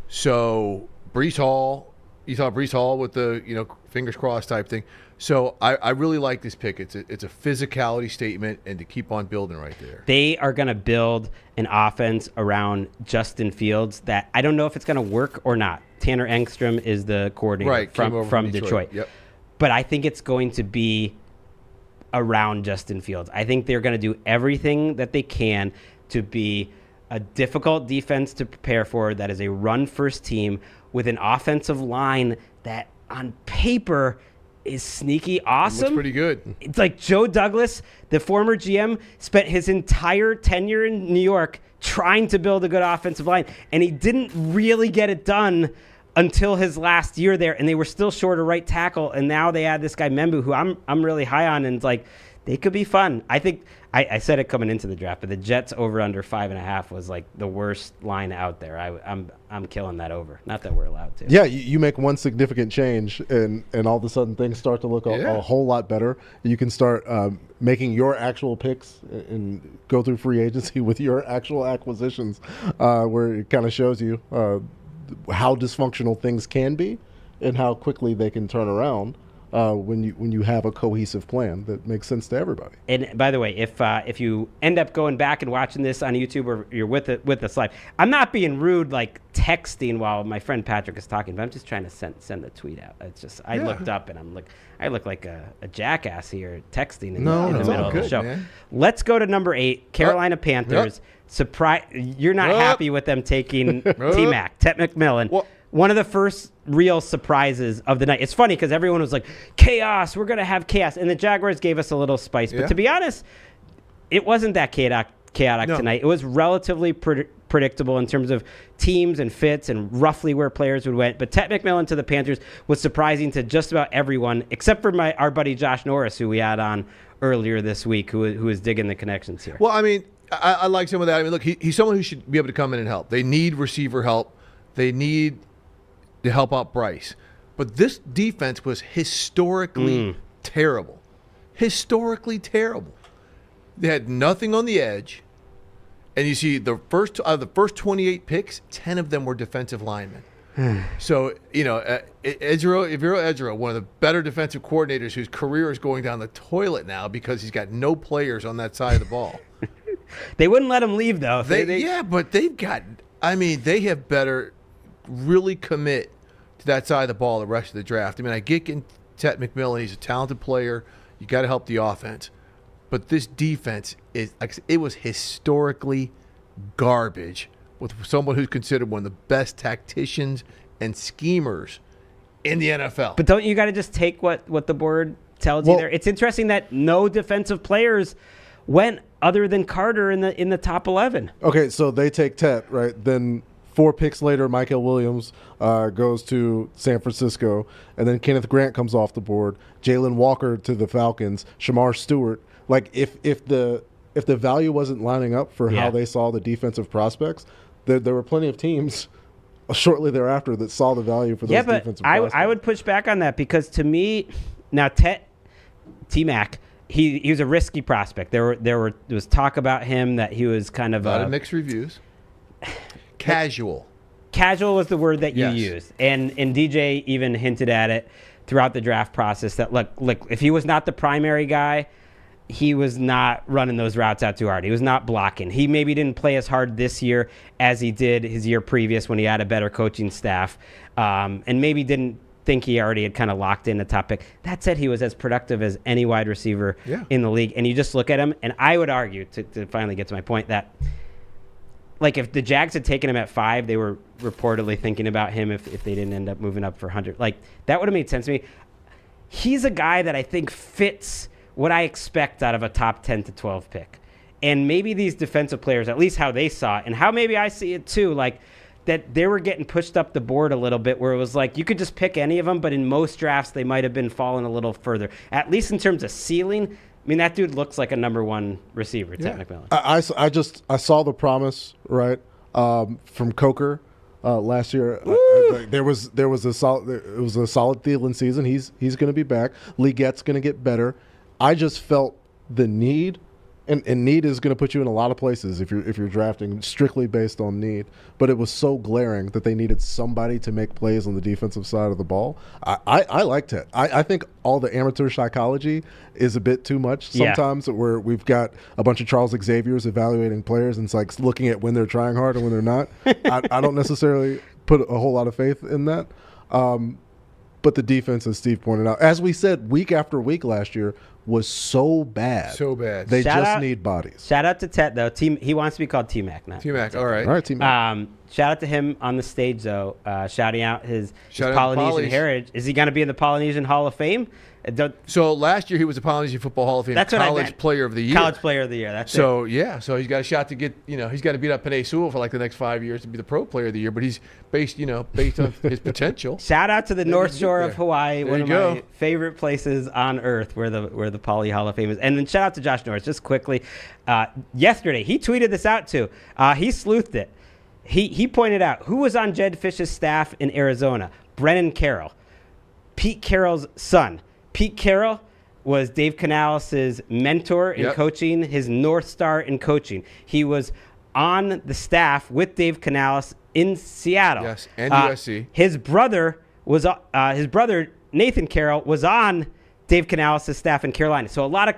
Speaker 2: So Breece Hall, you saw Breece Hall with the fingers crossed type thing. So I really like this pick. It's a physicality statement, and to keep on building right there.
Speaker 1: They are going to build an offense around Justin Fields that I don't know if it's going to work or not. Tanner Engstrom is the coordinator from Detroit.
Speaker 2: Yep.
Speaker 1: But I think it's going to be around Justin Fields. I think they're going to do everything that they can to be a difficult defense to prepare for that is a run-first team with an offensive line that on paper is sneaky awesome.
Speaker 2: Looks pretty good.
Speaker 1: It's like Joe Douglas, the former GM, spent his entire tenure in New York trying to build a good offensive line, and he didn't really get it done until his last year there, and they were still short a right tackle, and now they add this guy Membu, who I'm really high on, and it's like they could be fun. I think I said it coming into the draft, but the Jets over under 5.5 was like the worst line out there. I'm killing that over. Not that we're allowed to.
Speaker 3: Yeah, you make one significant change, and all of a sudden things start to look a whole lot better. You can start making your actual picks and go through free agency with your actual acquisitions, where it kind of shows you how dysfunctional things can be and how quickly they can turn around. when you have a cohesive plan that makes sense to everybody.
Speaker 1: And by the way, if you end up going back and watching this on YouTube or you're with us live, I'm not being rude like texting while my friend Patrick is talking, but I'm just trying to send the tweet out. It's just I looked up and I look like a jackass here texting in the middle of the show. Man. Let's go to number 8, Carolina Panthers. Surprise! You're not happy with them taking T-Mac, Tet McMillan. Well, one of the first real surprises of the night. It's funny because everyone was like, chaos, we're going to have chaos. And the Jaguars gave us a little spice. But to be honest, it wasn't that chaotic tonight. It was relatively predictable in terms of teams and fits and roughly where players would went. But Tet McMillan to the Panthers was surprising to just about everyone, except for our buddy Josh Norris, who we had on earlier this week, who was digging the connections here.
Speaker 2: Well, I mean, I like some of that. I mean, look, he's someone who should be able to come in and help. They need receiver help. They need to help out Bryce. But this defense was historically terrible. Historically terrible. They had nothing on the edge. And you see out of the first 28 picks, 10 of them were defensive linemen. So, Ezra, one of the better defensive coordinators whose career is going down the toilet now because he's got no players on that side of the ball.
Speaker 1: They wouldn't let him leave, though.
Speaker 2: Yeah, but they have better really commit to that side of the ball the rest of the draft. I mean, I get Tet McMillan. He's a talented player. You got to help the offense. But this defense it was historically garbage with someone who's considered one of the best tacticians and schemers in the NFL.
Speaker 1: But don't you got to just take what the board tells you there? It's interesting that no defensive players went other than Carter in the top 11.
Speaker 3: Okay, so they take Tet, right? Then 4 picks later, Michael Williams goes to San Francisco, and then Kenneth Grant comes off the board. Jalon Walker to the Falcons. Shamar Stewart. Like if the value wasn't lining up for how they saw the defensive prospects, there were plenty of teams shortly thereafter that saw the value for those defensive prospects.
Speaker 1: I would push back on that because to me, now T-Mac, he was a risky prospect. There was talk about him that he was kind of
Speaker 2: a lot of mixed reviews. Casual
Speaker 1: was the word that you used, and DJ even hinted at it throughout the draft process that look if he was not the primary guy, he was not running those routes out too hard. He was not blocking. He maybe didn't play as hard this year as he did his year previous when he had a better coaching staff, and maybe didn't think he already had kind of locked in the top pick. That said, he was as productive as any wide receiver in the league. And you just look at him, and I would argue, to finally get to my point, that like if the Jags had taken him at 5, they were reportedly thinking about him if they didn't end up moving up for 100. Like that would have made sense to me. He's a guy that I think fits what I expect out of a top 10 to 12 pick. And maybe these defensive players, at least how they saw it, and how maybe I see it too, like that they were getting pushed up the board a little bit where it was like you could just pick any of them, but in most drafts they might have been falling a little further. At least in terms of ceiling, I mean, that dude looks like a number 1 receiver, Tet McMillan.
Speaker 3: I saw the promise, right, from Coker last year. There was a solid Thielen season. He's going to be back. Legette's going to get better. I just felt the need, and need is going to put you in a lot of places if you're drafting strictly based on need. But it was so glaring that they needed somebody to make plays on the defensive side of the ball. I liked it. I think all the amateur psychology is a bit too much sometimes, where we've got a bunch of Charles Xaviers evaluating players, and it's like looking at when they're trying hard and when they're not. I don't necessarily put a whole lot of faith in that. But the defense, as Steve pointed out, as we said week after week last year, was so bad.
Speaker 2: So bad.
Speaker 3: They need bodies.
Speaker 1: Shout out to Tet, though. He wants to be called T-Mac now.
Speaker 2: T-Mac, all right.
Speaker 3: All right, T-Mac.
Speaker 1: Shout out to him on the stage, though, shouting out his Polynesian heritage. Is he going to be in the Polynesian Hall of Fame?
Speaker 2: So last year he was a Polynesian Football Hall of Fame College Player of the Year.
Speaker 1: College Player of the Year, that's it.
Speaker 2: So he's got a shot to get, he's got to beat up Panay Sewell for like the next 5 years to be the Pro Player of the Year, but he's based on his potential.
Speaker 1: Shout out to the North Shore of Hawaii, one of my favorite places on earth where the Poly Hall of Fame is. And then shout out to Josh Norris, just quickly. Yesterday, he tweeted this out too. He sleuthed it. He pointed out who was on Jed Fish's staff in Arizona. Brennan Carroll, Pete Carroll's son. Pete Carroll was Dave Canales' mentor in coaching, his North Star in coaching. He was on the staff with Dave Canales in Seattle.
Speaker 2: Yes, and USC.
Speaker 1: His brother Nathan Carroll was on Dave Canales' staff in Carolina. So a lot of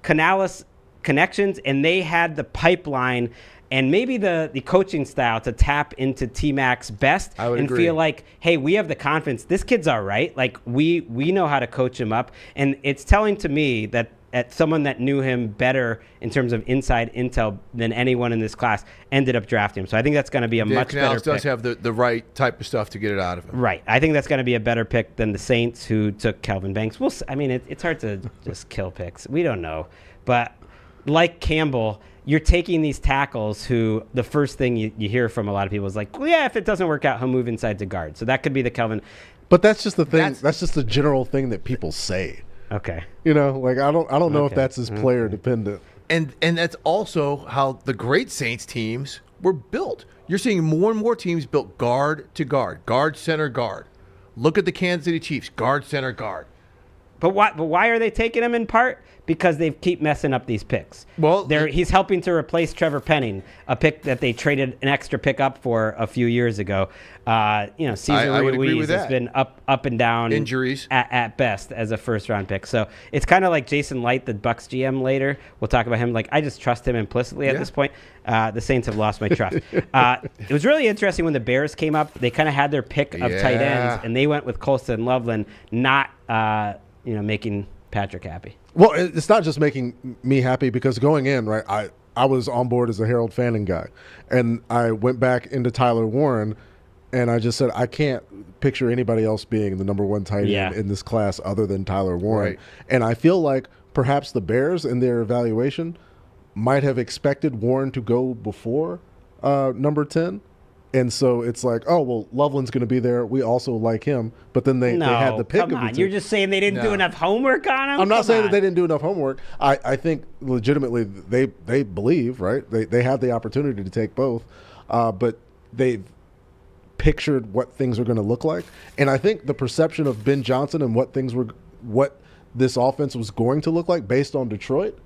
Speaker 1: Canales connections, and they had the pipeline and maybe the coaching style to tap into T-Mac's best and
Speaker 2: agree.
Speaker 1: feel like, hey, we have the confidence. This kid's all right. Like, we know how to coach him up. And it's telling to me that someone that knew him better in terms of inside intel than anyone in this class ended up drafting him. So I think that's going to be a
Speaker 2: Dave
Speaker 1: much
Speaker 2: Canales
Speaker 1: better
Speaker 2: does
Speaker 1: pick.
Speaker 2: have the right type of stuff to get it out of him.
Speaker 1: Right. I think that's going to be a better pick than the Saints, who took Kelvin Banks. It's hard to just kill picks. We don't know. But like Campbell, you're taking these tackles who the first thing you hear from a lot of people is like, well, yeah, if it doesn't work out, he'll move inside to guard. So that could be the Kelvin.
Speaker 3: But that's just the thing. That's just the general thing that people say.
Speaker 1: Okay.
Speaker 3: Like I don't know if that's as player dependent.
Speaker 2: And that's also how the great Saints teams were built. You're seeing more and more teams built guard to guard, center, guard. Look at the Kansas City Chiefs, guard, center, guard.
Speaker 1: But why are they taking him in part? Because they keep messing up these picks.
Speaker 2: Well,
Speaker 1: he's helping to replace Trevor Penning, a pick that they traded an extra pick up for a few years ago. Cesar
Speaker 2: I would agree
Speaker 1: Ruiz
Speaker 2: with
Speaker 1: has
Speaker 2: that.
Speaker 1: been up and down,
Speaker 2: Injuries
Speaker 1: at best as a first-round pick. So it's kind of like Jason Light, the Bucs GM. Later, we'll talk about him. Like, I just trust him implicitly at this point. The Saints have lost my trust. It was really interesting when the Bears came up. They kind of had their pick of tight ends, and they went with Colston Loveland, not making Patrick happy.
Speaker 3: Well, it's not just making me happy, because going in, right, I was on board as a Harold Fanning guy, and I went back into Tyler Warren, and I just said I can't picture anybody else being the number one tight end in this class other than Tyler Warren.
Speaker 2: Right.
Speaker 3: And I feel like perhaps the Bears in their evaluation might have expected Warren to go before number 10. And so it's like, oh, well, Loveland's going to be there. We also like him. But then they had the pick.
Speaker 1: Come on. You're just saying they didn't do enough homework on him?
Speaker 3: I'm not saying that they didn't do enough homework. I think legitimately they believe, right? They have the opportunity to take both. But they've pictured what things are going to look like. And I think the perception of Ben Johnson and what this offense was going to look like based on Detroit,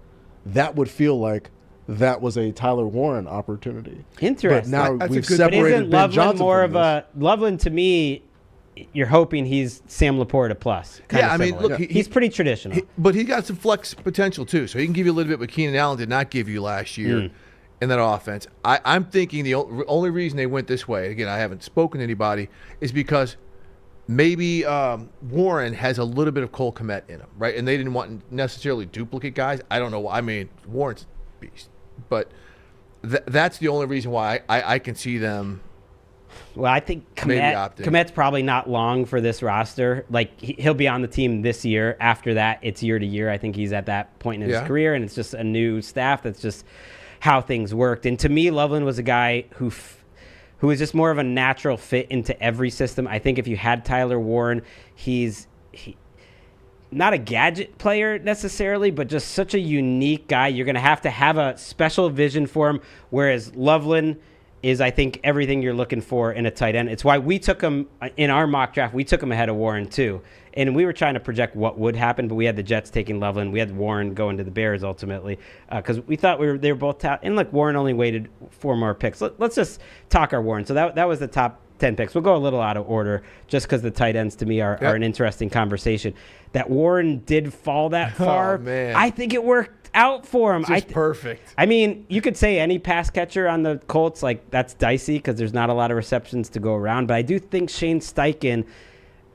Speaker 3: that would feel like that was a Tyler Warren opportunity.
Speaker 1: Interesting.
Speaker 3: But now
Speaker 2: That's
Speaker 3: we've
Speaker 2: a good-
Speaker 3: separated
Speaker 1: But isn't
Speaker 3: Ben
Speaker 1: Loveland
Speaker 3: Johnson
Speaker 1: more
Speaker 3: from
Speaker 1: of
Speaker 3: this.
Speaker 1: Loveland to me? You're hoping he's Sam Laporta plus.
Speaker 2: Yeah, I mean,
Speaker 1: similar.
Speaker 2: look,
Speaker 1: he's pretty traditional.
Speaker 2: but he's got some flex potential too. So he can give you a little bit what Keenan Allen did not give you last year in that offense. I'm thinking the only reason they went this way, again, I haven't spoken to anybody, is because maybe Warren has a little bit of Cole Kmet in him, right? And they didn't want necessarily duplicate guys. I don't know. I mean, Warren's a beast, but that's the only reason why I can see them.
Speaker 1: Well, I think
Speaker 2: Maybe opting.
Speaker 1: Kmet's probably not long for this roster. Like, he'll be on the team this year. After that, it's year to year. I think he's at that point in his career, and it's just a new staff. That's just how things worked. And to me, Loveland was a guy who is just more of a natural fit into every system. I think if you had Tyler Warren, he's not a gadget player necessarily, but just such a unique guy. You're going to have a special vision for him, whereas Loveland is, I think, everything you're looking for in a tight end. It's why we took him in our mock draft. We took him ahead of Warren too, and we were trying to project what would happen, but we had the Jets taking Loveland. We had Warren going to the Bears ultimately because we thought they were both and look, Warren only waited 4 more picks. Let's just talk our Warren. So that was the top 10 picks. We'll go a little out of order just because the tight ends to me are an interesting conversation. That Warren did fall that far.
Speaker 2: Oh, man.
Speaker 1: I think it worked out for him.
Speaker 2: Just perfect.
Speaker 1: I mean, you could say any pass catcher on the Colts, like, that's dicey because there's not a lot of receptions to go around. But I do think Shane Steichen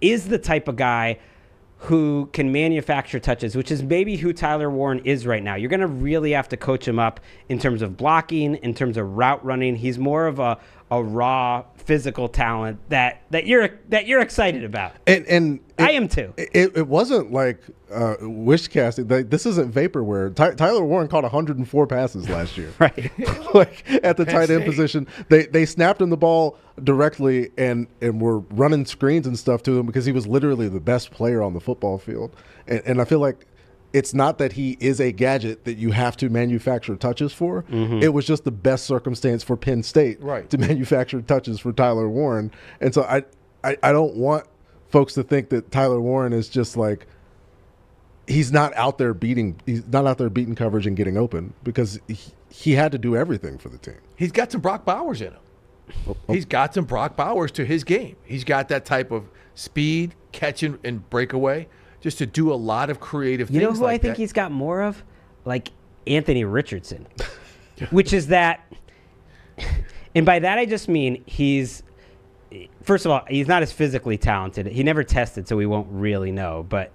Speaker 1: is the type of guy who can manufacture touches, which is maybe who Tyler Warren is right now. You're going to really have to coach him up in terms of blocking, in terms of route running. He's more of a raw physical talent that you're excited about.
Speaker 3: And
Speaker 1: I am too.
Speaker 3: It wasn't like wish casting. This isn't vaporware. Tyler Warren caught 104 passes last year.
Speaker 1: Right.
Speaker 3: Like at the tight end position, they snapped him the ball directly and were running screens and stuff to him because he was literally the best player on the football field. And I feel like it's not that he is a gadget that you have to manufacture touches for. Mm-hmm. It was just the best circumstance for Penn State to manufacture touches for Tyler Warren. And so I don't want folks to think that Tyler Warren is just like he's not out there beating coverage and getting open because he had to do everything for the team.
Speaker 2: He's got some Brock Bowers in him. He's got some Brock Bowers to his game. He's got that type of speed, catching and breakaway, just to do a lot of creative things.
Speaker 1: You know who
Speaker 2: like
Speaker 1: I think
Speaker 2: that.
Speaker 1: he's got more of? Like Anthony Richardson, which is that. And by that I just mean first of all, he's not as physically talented. He never tested, so we won't really know. But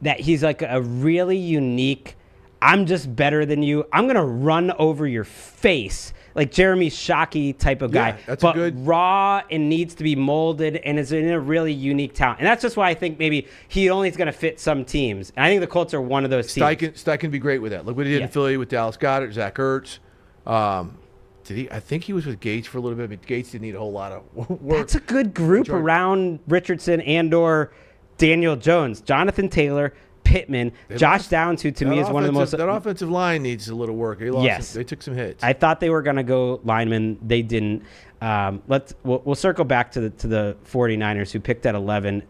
Speaker 1: that he's like a really unique, I'm just better than you. I'm going to run over your face. Like Jeremy Shockey type of guy.
Speaker 2: Yeah, that's
Speaker 1: but
Speaker 2: a good...
Speaker 1: raw and needs to be molded and is in a really unique talent. And that's just why I think maybe he only is going to fit some teams. And I think the Colts are one of those teams.
Speaker 2: Steichen can be great with that. Look what he did in Philly with Dallas Goedert, Zach Ertz. I think he was with Gates for a little bit, but Gates didn't need a whole lot of work.
Speaker 1: That's a good group around Richardson and or Daniel Jones. Jonathan Taylor, Pittman, Josh Downs, who to me is one of the most...
Speaker 2: That offensive line needs a little work. They took some hits.
Speaker 1: I thought they were going to go linemen. They didn't. We'll circle back to the 49ers, who picked at 11.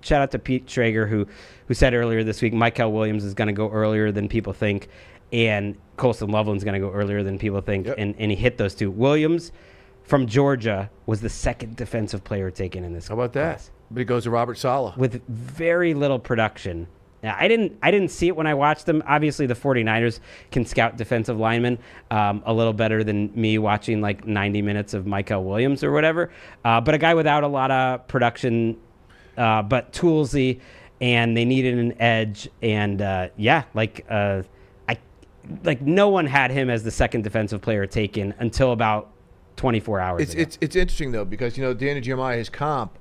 Speaker 1: Shout out to Pete Schrager, who said earlier this week Michael Williams is going to go earlier than people think, and Colston Loveland's going to go earlier than people think, and he hit those two. Williams from Georgia was the second defensive player taken in this
Speaker 2: How about
Speaker 1: class.
Speaker 2: that? But he goes to Robert Saleh.
Speaker 1: With very little production. Now, I didn't see it when I watched them. Obviously, the 49ers can scout defensive linemen a little better than me watching like 90 minutes of Michael Williams or whatever. But a guy without a lot of production, but toolsy, and they needed an edge. And no one had him as the second defensive player taken until about 24 hours ago.
Speaker 2: It's interesting, though, because, Danny Jeremiah, his comp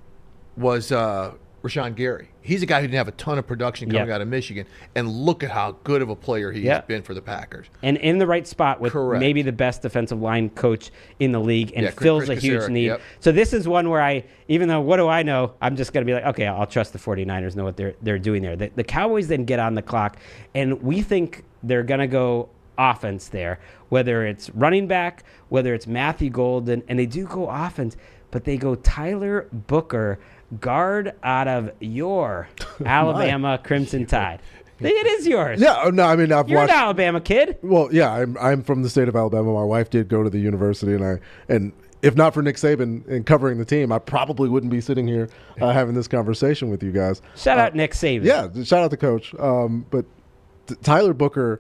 Speaker 2: was Rashawn Gary. He's a guy who didn't have a ton of production coming out of Michigan, and look at how good of a player he has been for the Packers.
Speaker 1: And in the right spot with maybe the best defensive line coach in the league, and fills a huge need. Yep. So this is one where even though what do I know, I'm just going to be like, okay, I'll trust the 49ers know what they're doing there. The Cowboys then get on the clock, and we think they're going to go offense there, whether it's running back, whether it's Matthew Golden, and they do go offense, but they go Tyler Booker, guard out of your Alabama Crimson Tide. It is yours.
Speaker 3: Yeah, no, I mean,
Speaker 1: You're an Alabama kid.
Speaker 3: Well, yeah, I'm from the state of Alabama. My wife did go to the university, and if not for Nick Saban and covering the team, I probably wouldn't be sitting here having this conversation with you guys.
Speaker 1: Shout out Nick Saban.
Speaker 3: Yeah, shout out the coach. But Tyler Booker,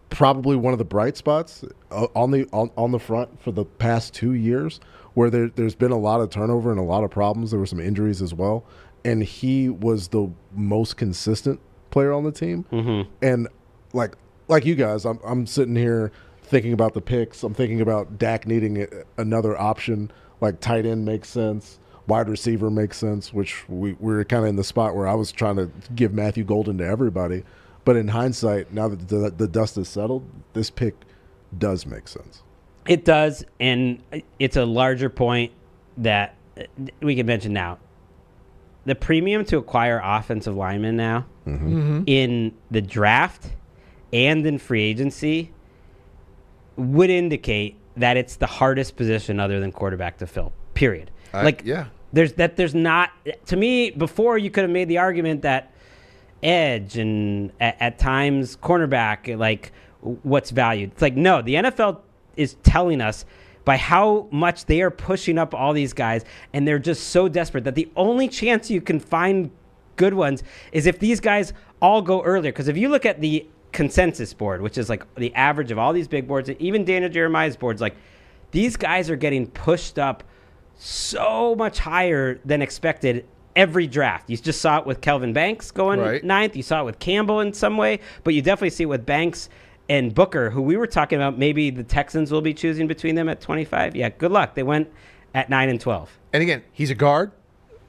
Speaker 3: probably one of the bright spots on the front for the past 2 years, where there's been a lot of turnover and a lot of problems. There were some injuries as well, and he was the most consistent player on the team. Mm-hmm. And like you guys, I'm sitting here thinking about the picks. I'm thinking about Dak needing another option. Like tight end makes sense, wide receiver makes sense, which we're kind of in the spot where I was trying to give Matthew Golden to everybody. But in hindsight, now that the dust has settled, this pick does make sense.
Speaker 1: It does, and it's a larger point that we can mention now. The premium to acquire offensive linemen now in the draft and in free agency would indicate that it's the hardest position other than quarterback to fill, period. There's not, to me, before you could have made the argument that edge and at times cornerback, like what's valued. It's like, no, the NFL is telling us by how much they are pushing up all these guys, and they're just so desperate that the only chance you can find good ones is if these guys all go earlier. Because if you look at the consensus board, which is like the average of all these big boards, even Daniel Jeremiah's boards, like these guys are getting pushed up so much higher than expected every draft. You just saw it with Kelvin Banks going ninth. You saw it with Campbell in some way, but you definitely see it with Banks and Booker, who we were talking about, maybe the Texans will be choosing between them at 25. Yeah, good luck. They went at 9 and 12.
Speaker 2: And again, he's a guard.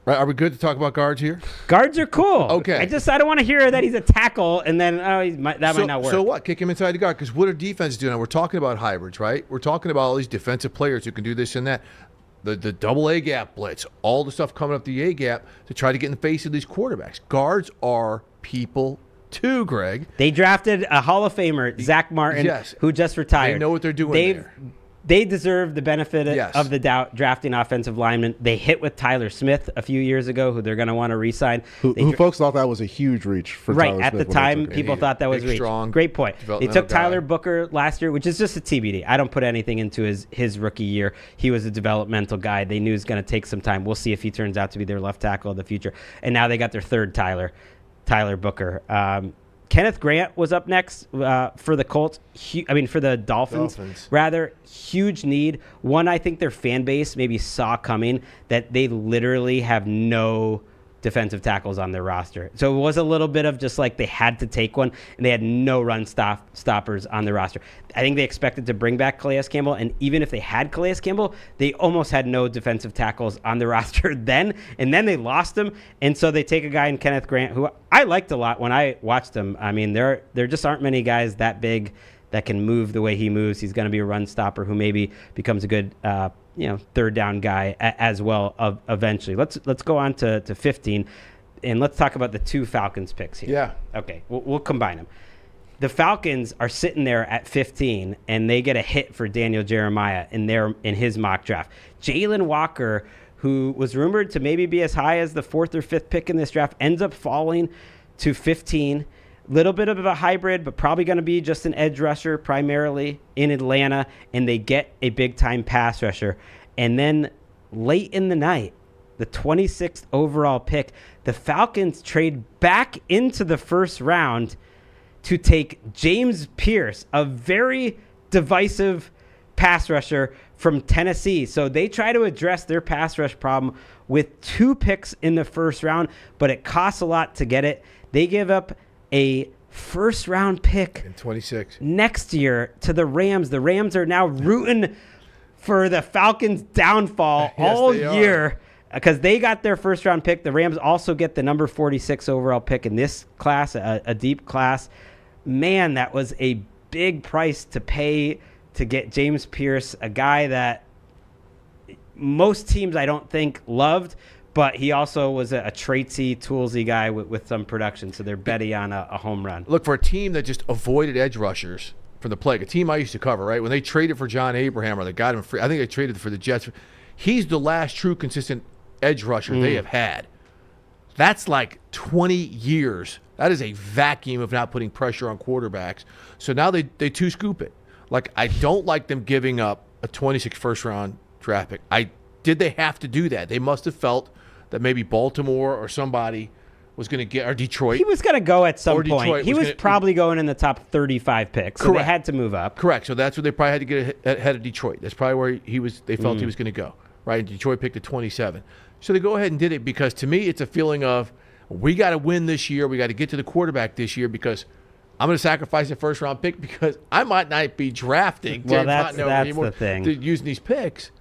Speaker 2: Right? Are we good to talk about guards here?
Speaker 1: Guards are cool.
Speaker 2: Okay.
Speaker 1: I don't want to hear that he's a tackle and then might not work.
Speaker 2: So what? Kick him inside the guard. Because what are defenses doing? Now, we're talking about hybrids, right? We're talking about all these defensive players who can do this and that. The double A gap blitz, all the stuff coming up the A gap to try to get in the face of these quarterbacks. Guards are people too, Greg.
Speaker 1: They drafted a Hall of Famer, Zach Martin, who just retired.
Speaker 2: They know what they're doing there.
Speaker 1: they deserve the benefit
Speaker 2: Yes.
Speaker 1: of the doubt drafting offensive linemen. They hit with Tyler Smith a few years ago, who they're going to want to re-sign.
Speaker 3: Who folks thought that was a huge reach for
Speaker 1: right
Speaker 3: Tyler
Speaker 1: at
Speaker 3: Smith
Speaker 1: the
Speaker 3: when they
Speaker 1: time,
Speaker 3: took him.
Speaker 1: people thought that was
Speaker 2: Big,
Speaker 1: reach.
Speaker 2: strong,
Speaker 1: Great point. They
Speaker 2: developmental
Speaker 1: took Tyler
Speaker 2: guy.
Speaker 1: Booker last year, which is just a TBD. I don't put anything into his rookie year. He was a developmental guy. They knew it was going to take some time. We'll see if he turns out to be their left tackle of the future. And now they got their third Tyler Booker. Kenneth Grant was up next for the Colts. For the Dolphins. Rather, huge need. One, I think their fan base maybe saw coming that they literally have no defensive tackles on their roster. So it was a little bit of just like they had to take one, and they had no run stoppers on their roster. I think they expected to bring back Calais Campbell, and even if they had Calais Campbell, they almost had no defensive tackles on the roster then, and then they lost him, and so they take a guy in Kenneth Grant, who I liked a lot when I watched him. I mean, there just aren't many guys that big that can move the way he moves. He's going to be a run stopper who maybe becomes a good third down guy as well eventually. Let's go on to 15, and let's talk about the two Falcons picks here.
Speaker 2: Yeah.
Speaker 1: Okay, we'll combine them. The Falcons are sitting there at 15, and they get a hit for Daniel Jeremiah in his mock draft. Jalon Walker, who was rumored to maybe be as high as the 4th or 5th pick in this draft, ends up falling to 15. Little bit of a hybrid, but probably going to be just an edge rusher primarily in Atlanta, and they get a big-time pass rusher. And then late in the night, the 26th overall pick, the Falcons trade back into the first round to take James Pearce, a very divisive pass rusher from Tennessee. So they try to address their pass rush problem with 2 picks in the first round, but it costs a lot to get it. They give up a first-round pick
Speaker 2: in 26
Speaker 1: next year to the Rams. The Rams are now rooting for the Falcons' downfall all year because they got their first-round pick. The Rams also get the number 46 overall pick in this class, a deep class. Man, that was a big price to pay to get James Pearce, a guy that most teams I don't think loved, but he also was a traitsy, toolsy guy with some production, so they're betting on a home run.
Speaker 2: Look, for a team that just avoided edge rushers from the plague, a team I used to cover, right? When they traded for John Abraham or they got him free, I think they traded for the Jets. He's the last true consistent edge rusher they have had. That's like 20 years. That is a vacuum of not putting pressure on quarterbacks. So now they two-scoop it. Like, I don't like them giving up a 26 first-round draft pick. Did they have to do that? They must have felt that maybe Baltimore or somebody was going to get, or Detroit.
Speaker 1: He was going to go at some point.
Speaker 2: Detroit
Speaker 1: He was probably going in the top 35 picks, so they had to move up.
Speaker 2: Correct. So that's where they probably had to get ahead of Detroit. That's probably where they felt he was going to go, right? And Detroit picked at 27. So they go ahead and did it because, to me, it's a feeling of, we got to win this year. We got to get to the quarterback this year because I'm going to sacrifice a first-round pick because I might not be drafting.
Speaker 1: Well, that's the thing.
Speaker 2: Using these picks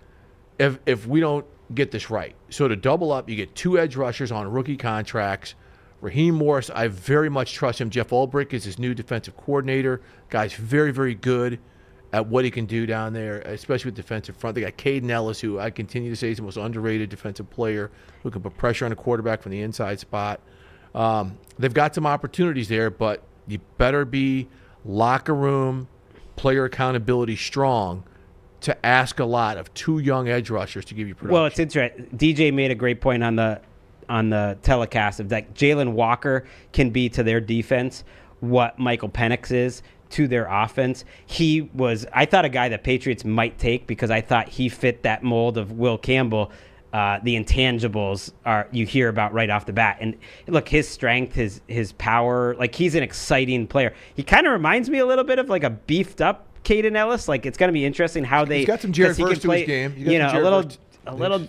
Speaker 2: if we don't get this right. So to double up, you get 2 edge rushers on rookie contracts. Raheem Morris, I very much trust him. Jeff Ulbrich is his new defensive coordinator. Guy's very, very good at what he can do down there, especially with defensive front. They got Caden Ellis, who I continue to say is the most underrated defensive player who can put pressure on a quarterback from the inside spot. They've got some opportunities there, but you better be locker room, player accountability strong to ask a lot of 2 young edge rushers to give you production.
Speaker 1: Well, it's interesting. DJ made a great point on the telecast of that Jalon Walker can be to their defense what Michael Penix is to their offense. He was, I thought, a guy that Patriots might take because I thought he fit that mold of Will Campbell. The intangibles you hear about right off the bat. And look, his strength, his power, like, he's an exciting player. He kind of reminds me a little bit of like a beefed up Caden Ellis. Like, it's going to be interesting how they.
Speaker 2: He's got some Jared Verse to his game.
Speaker 1: A little,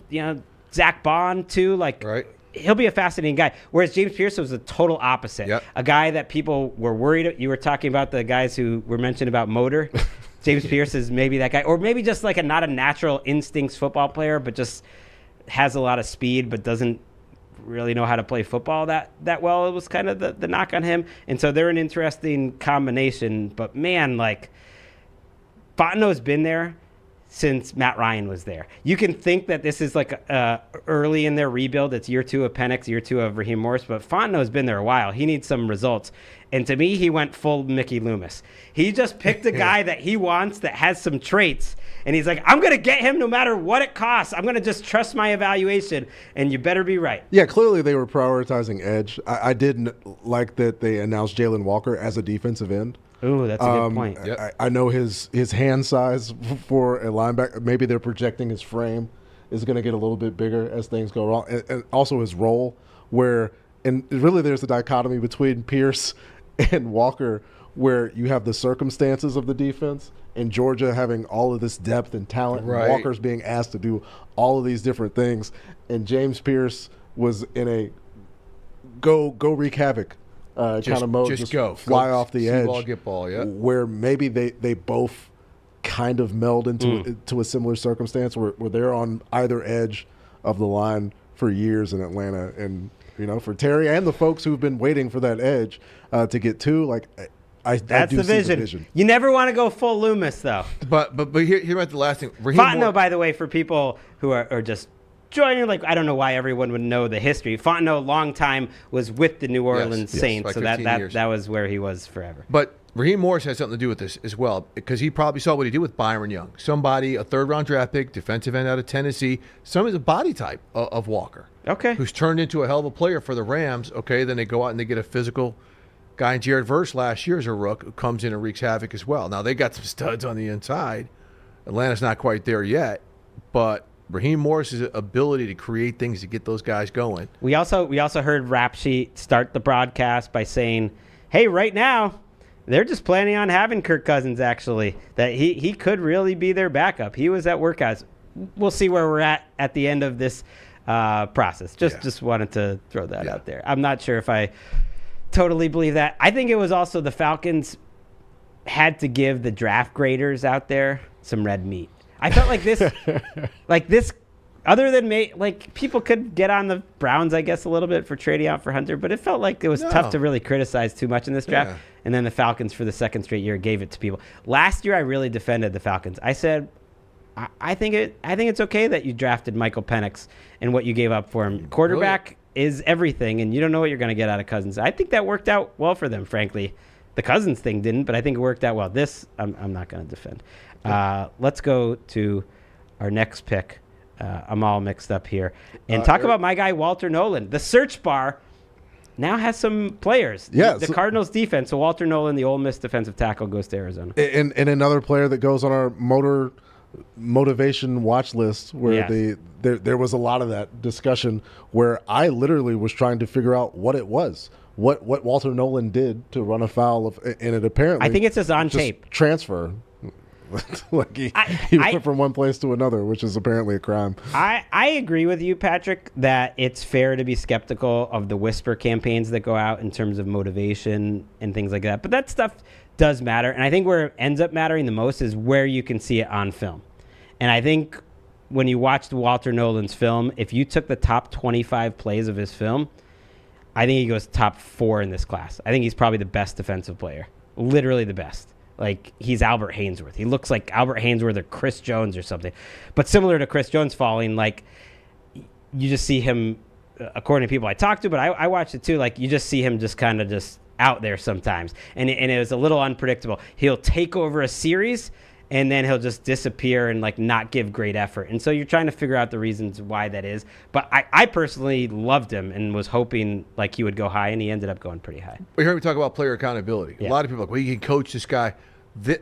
Speaker 1: Zach Bond too. Like,
Speaker 2: right.
Speaker 1: He'll be a fascinating guy. Whereas James Pearce was the total opposite.
Speaker 2: Yep.
Speaker 1: A guy that people were worried. You were talking about the guys who were mentioned about motor. James Pearce is maybe that guy, or maybe just like not a natural instincts football player, but just has a lot of speed, but doesn't really know how to play football that well. It was kind of the knock on him. And so they're an interesting combination. But man, like, Fontenot's been there. since Matt Ryan was there. You can think that this is like early in their rebuild. It's year 2 of Penix, year 2 of Raheem Morris, but Fontenot's been there a while. He needs some results. And to me, he went full Mickey Loomis. He just picked a guy that he wants that has some traits, and he's like, I'm going to get him no matter what it costs. I'm going to just trust my evaluation, and you better be right.
Speaker 3: Yeah, clearly they were prioritizing edge. I didn't like that they announced Jalon Walker as a defensive end.
Speaker 1: Ooh, that's a good point.
Speaker 2: Yep.
Speaker 3: I know his hand size for a linebacker. Maybe they're projecting his frame is going to get a little bit bigger as things go wrong. And also his role where, and really there's a dichotomy between Pearce and Walker where you have the circumstances of the defense and Georgia having all of this depth and talent.
Speaker 2: Right.
Speaker 3: And Walker's being asked to do all of these different things. And James Pearce was in a go wreak havoc kind of mode.
Speaker 2: Just go.
Speaker 3: Fly
Speaker 2: Go
Speaker 3: off the
Speaker 2: see
Speaker 3: edge.
Speaker 2: ball, get ball, yeah.
Speaker 3: Where maybe they both kind of meld into a similar circumstance where they're on either edge of the line for years in Atlanta. And, for Terry and the folks who've been waiting for that edge to get to, like,
Speaker 1: That's the vision. You never want to go full Loomis, though.
Speaker 2: But here about the last thing.
Speaker 1: Fontenot, by the way, for people who are just joining, like, I don't know why everyone would know the history. Fontenot, long time, was with the New Orleans Saints,
Speaker 2: like
Speaker 1: so
Speaker 2: 15 years.
Speaker 1: that was where he was forever.
Speaker 2: But Raheem Morris has something to do with this as well, because he probably saw what he did with Byron Young. Somebody, a third-round draft pick, defensive end out of Tennessee. Some is a body type of Walker.
Speaker 1: Okay.
Speaker 2: Who's turned into a hell of a player for the Rams. Okay, then they go out and they get a physical guy in Jared Verse last year as a rook who comes in and wreaks havoc as well. Now, they got some studs on the inside. Atlanta's not quite there yet, but Raheem Morris' ability to create things to get those guys going.
Speaker 1: We also heard Rap Sheet start the broadcast by saying, hey, right now, they're just planning on having Kirk Cousins, actually, that he could really be their backup. He was at workouts. We'll see where we're at the end of this process. Just wanted to throw that out there. I'm not sure if I totally believe that. I think it was also the Falcons had to give the draft graders out there some red meat. I felt like this, other than people could get on the Browns, I guess, a little bit for trading out for Hunter, but it felt like it was tough to really criticize too much in this draft.
Speaker 2: Yeah.
Speaker 1: And then the Falcons, for the second straight year, gave it to people. Last year, I really defended the Falcons. I said, I think it's okay that you drafted Michael Penix and what you gave up for him. Quarterback is everything, and you don't know what you're going to get out of Cousins. I think that worked out well for them, frankly. The Cousins thing didn't, but I think it worked out well. This, I'm not going to defend. Let's go to our next pick. I'm all mixed up here. And talk about my guy, Walter Nolan. The search bar now has some players.
Speaker 3: Yeah,
Speaker 1: the Cardinals defense. So Walter Nolan, the Ole Miss defensive tackle, goes to Arizona.
Speaker 3: And another player that goes on our motivation watch list where there was a lot of that discussion where I literally was trying to figure out what it was. What Walter Nolan did to run afoul of, and it apparently
Speaker 1: I think it's just on tape
Speaker 3: transfer. Like he went from one place to another, which is apparently a crime.
Speaker 1: I agree with you, Patrick, that it's fair to be skeptical of the whisper campaigns that go out in terms of motivation and things like that. But that stuff does matter. And I think where it ends up mattering the most is where you can see it on film. And I think when you watched Walter Nolan's film, if you took the top 25 plays of his film, I think he goes top 4 in this class. I think he's probably the best defensive player, literally the best. Like, he's Albert Hainsworth. He looks like Albert Hainsworth or Chris Jones or something. But similar to Chris Jones falling, like, you just see him, according to people I talked to, but I watched it too, like, you just see him just kind of just out there sometimes. And it was a little unpredictable. He'll take over a series, and then he'll just disappear and, like, not give great effort. And so you're trying to figure out the reasons why that is. But I personally loved him and was hoping, like, he would go high, and he ended up going pretty high.
Speaker 2: We heard me talk about player accountability.
Speaker 1: Yeah.
Speaker 2: A lot of people are like, well, you can coach this guy.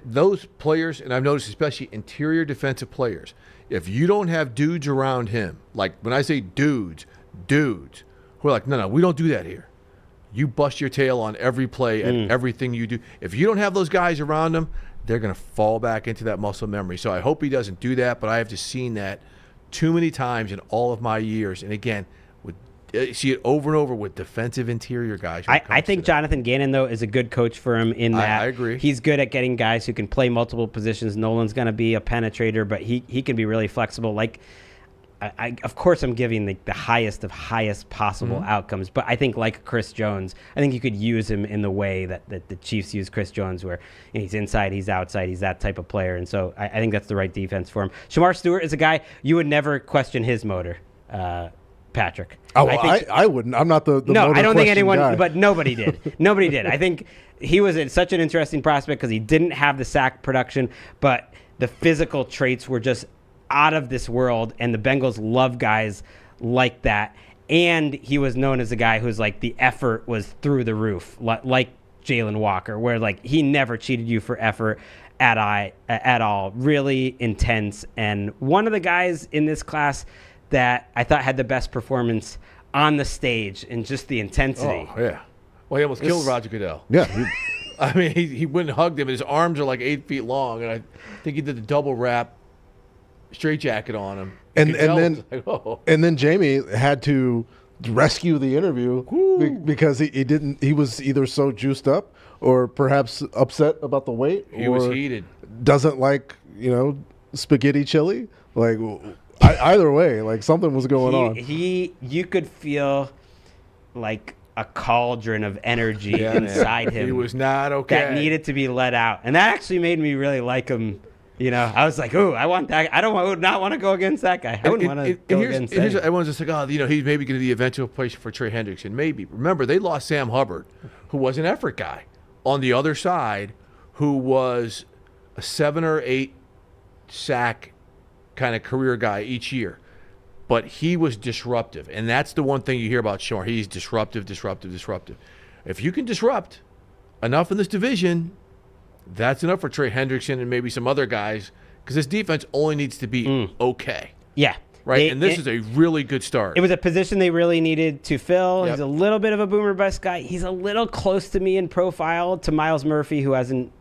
Speaker 2: Those players, and I've noticed especially interior defensive players, if you don't have dudes around him, like when I say dudes who are like, no, we don't do that here. You bust your tail on every play and everything you do. If you don't have those guys around him, they're going to fall back into that muscle memory. So I hope he doesn't do that, but I have just seen that too many times in all of my years. And again, see it over and over with defensive interior guys.
Speaker 1: I think Jonathan Gannon, though, is a good coach for him in that
Speaker 2: I agree.
Speaker 1: He's good at getting guys who can play multiple positions. Nolan's going to be a penetrator, but he can be really flexible. Like, of course I'm giving the highest of highest possible outcomes, but I think like Chris Jones, I think you could use him in the way that the Chiefs use Chris Jones, where he's inside, he's outside, he's that type of player. And so I think that's the right defense for him. Shamar Stewart is a guy you would never question his motor, Patrick.
Speaker 3: Oh, I wouldn't. I'm not the
Speaker 1: no,
Speaker 3: motor
Speaker 1: I don't think anyone,
Speaker 3: guy.
Speaker 1: but nobody did. Nobody did. I think he was such an interesting prospect because he didn't have the sack production, but the physical traits were just out of this world, and the Bengals love guys like that. And he was known as a guy who's like the effort was through the roof, like Jalon Walker, where like he never cheated you for effort at all. Really intense, and one of the guys in this class that I thought had the best performance on the stage and just the intensity.
Speaker 2: Oh yeah, well he almost killed Roger Goodell.
Speaker 3: Yeah.
Speaker 2: I mean he went and hugged him, and his arms are like 8 feet long, and I think he did the double wrap straitjacket on him,
Speaker 3: and then Jamie had to rescue the interview because he was either so juiced up or perhaps upset about the weight.
Speaker 2: He was heated.
Speaker 3: Doesn't like spaghetti chili. Like either way, like something was going on.
Speaker 1: You could feel like a cauldron of energy inside him.
Speaker 2: He was not okay.
Speaker 1: That needed to be let out, and that actually made me really like him. I was like, "Ooh, I want that. I would not want to go against that guy. I wouldn't want to go against him."
Speaker 2: Everyone's just like, "Oh, he's maybe going to be the eventual place for Trey Hendrickson." Maybe. Remember, they lost Sam Hubbard, who was an effort guy, on the other side, who was a 7 or 8 sack kind of career guy each year. But he was disruptive, and that's the one thing you hear about Shore. He's disruptive. If you can disrupt enough in this division, that's enough for Trey Hendrickson and maybe some other guys, because this defense only needs to be okay.
Speaker 1: Yeah.
Speaker 2: Right? And this is a really good start.
Speaker 1: It was a position they really needed to fill.
Speaker 2: Yep.
Speaker 1: He's a little bit of a boomer bust guy. He's a little close to me in profile to Miles Murphy, who hasn't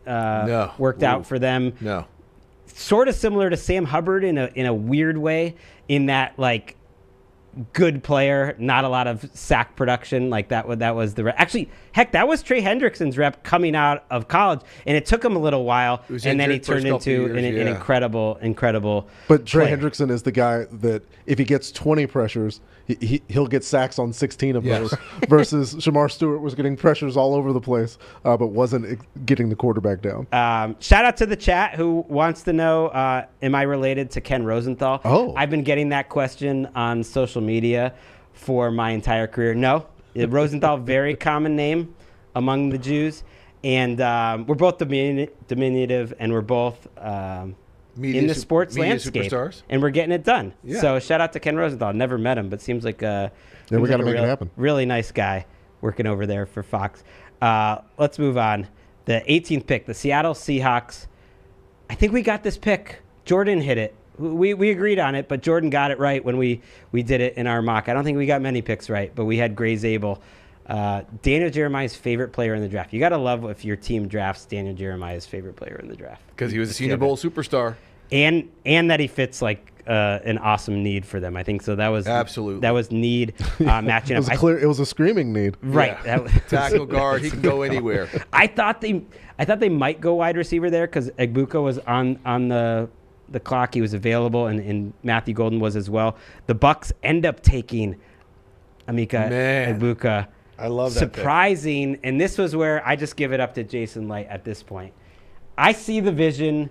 Speaker 1: worked out for them.
Speaker 2: No.
Speaker 1: Sort of similar to Sam Hubbard in a weird way, in that like good player, not a lot of sack production. Like that was the actually heck, that was Trey Hendrickson's rep coming out of college, and it took him a little while, and then he turned into an incredible.
Speaker 3: But Trey
Speaker 1: player.
Speaker 3: Hendrickson is the guy that if he gets 20 pressures, he'll get sacks on 16 of those. Versus Shamar Stewart was getting pressures all over the place, but wasn't getting the quarterback down.
Speaker 1: Shout out to the chat who wants to know, am I related to Ken Rosenthal?
Speaker 3: Oh.
Speaker 1: I've been getting that question on social media for my entire career. No. Rosenthal, very common name among the Jews. And we're both diminutive, and we're both in the sports landscape.
Speaker 2: Superstars.
Speaker 1: And we're getting it done.
Speaker 2: Yeah.
Speaker 1: So shout out to Ken Rosenthal. Never met him, but seems like
Speaker 3: we got to make it happen.
Speaker 1: Really nice guy working over there for Fox. Let's move on. The 18th pick, the Seattle Seahawks. I think we got this pick. Jordan hit it. We agreed on it, but Jordan got it right when we did it in our mock. I don't think we got many picks right, but we had Gray Zabel. Daniel Jeremiah's favorite player in the draft. You got to love if your team drafts Daniel Jeremiah's favorite player in the draft.
Speaker 2: Because he was a Senior Bowl superstar.
Speaker 1: And that he fits like an awesome need for them. I think so. That was
Speaker 2: absolutely
Speaker 1: that was need matching
Speaker 3: up. It was a screaming need.
Speaker 1: Right.
Speaker 2: Yeah. Tackle guard. He can go anywhere.
Speaker 1: I thought they might go wide receiver there because Egbuka was on the clock. He was available, and Matthew Golden was as well. The Bucs end up taking Emeka Egbuka.
Speaker 2: I love that.
Speaker 1: Surprising, and this was where I just give it up to Jason Light at this point. I see the vision.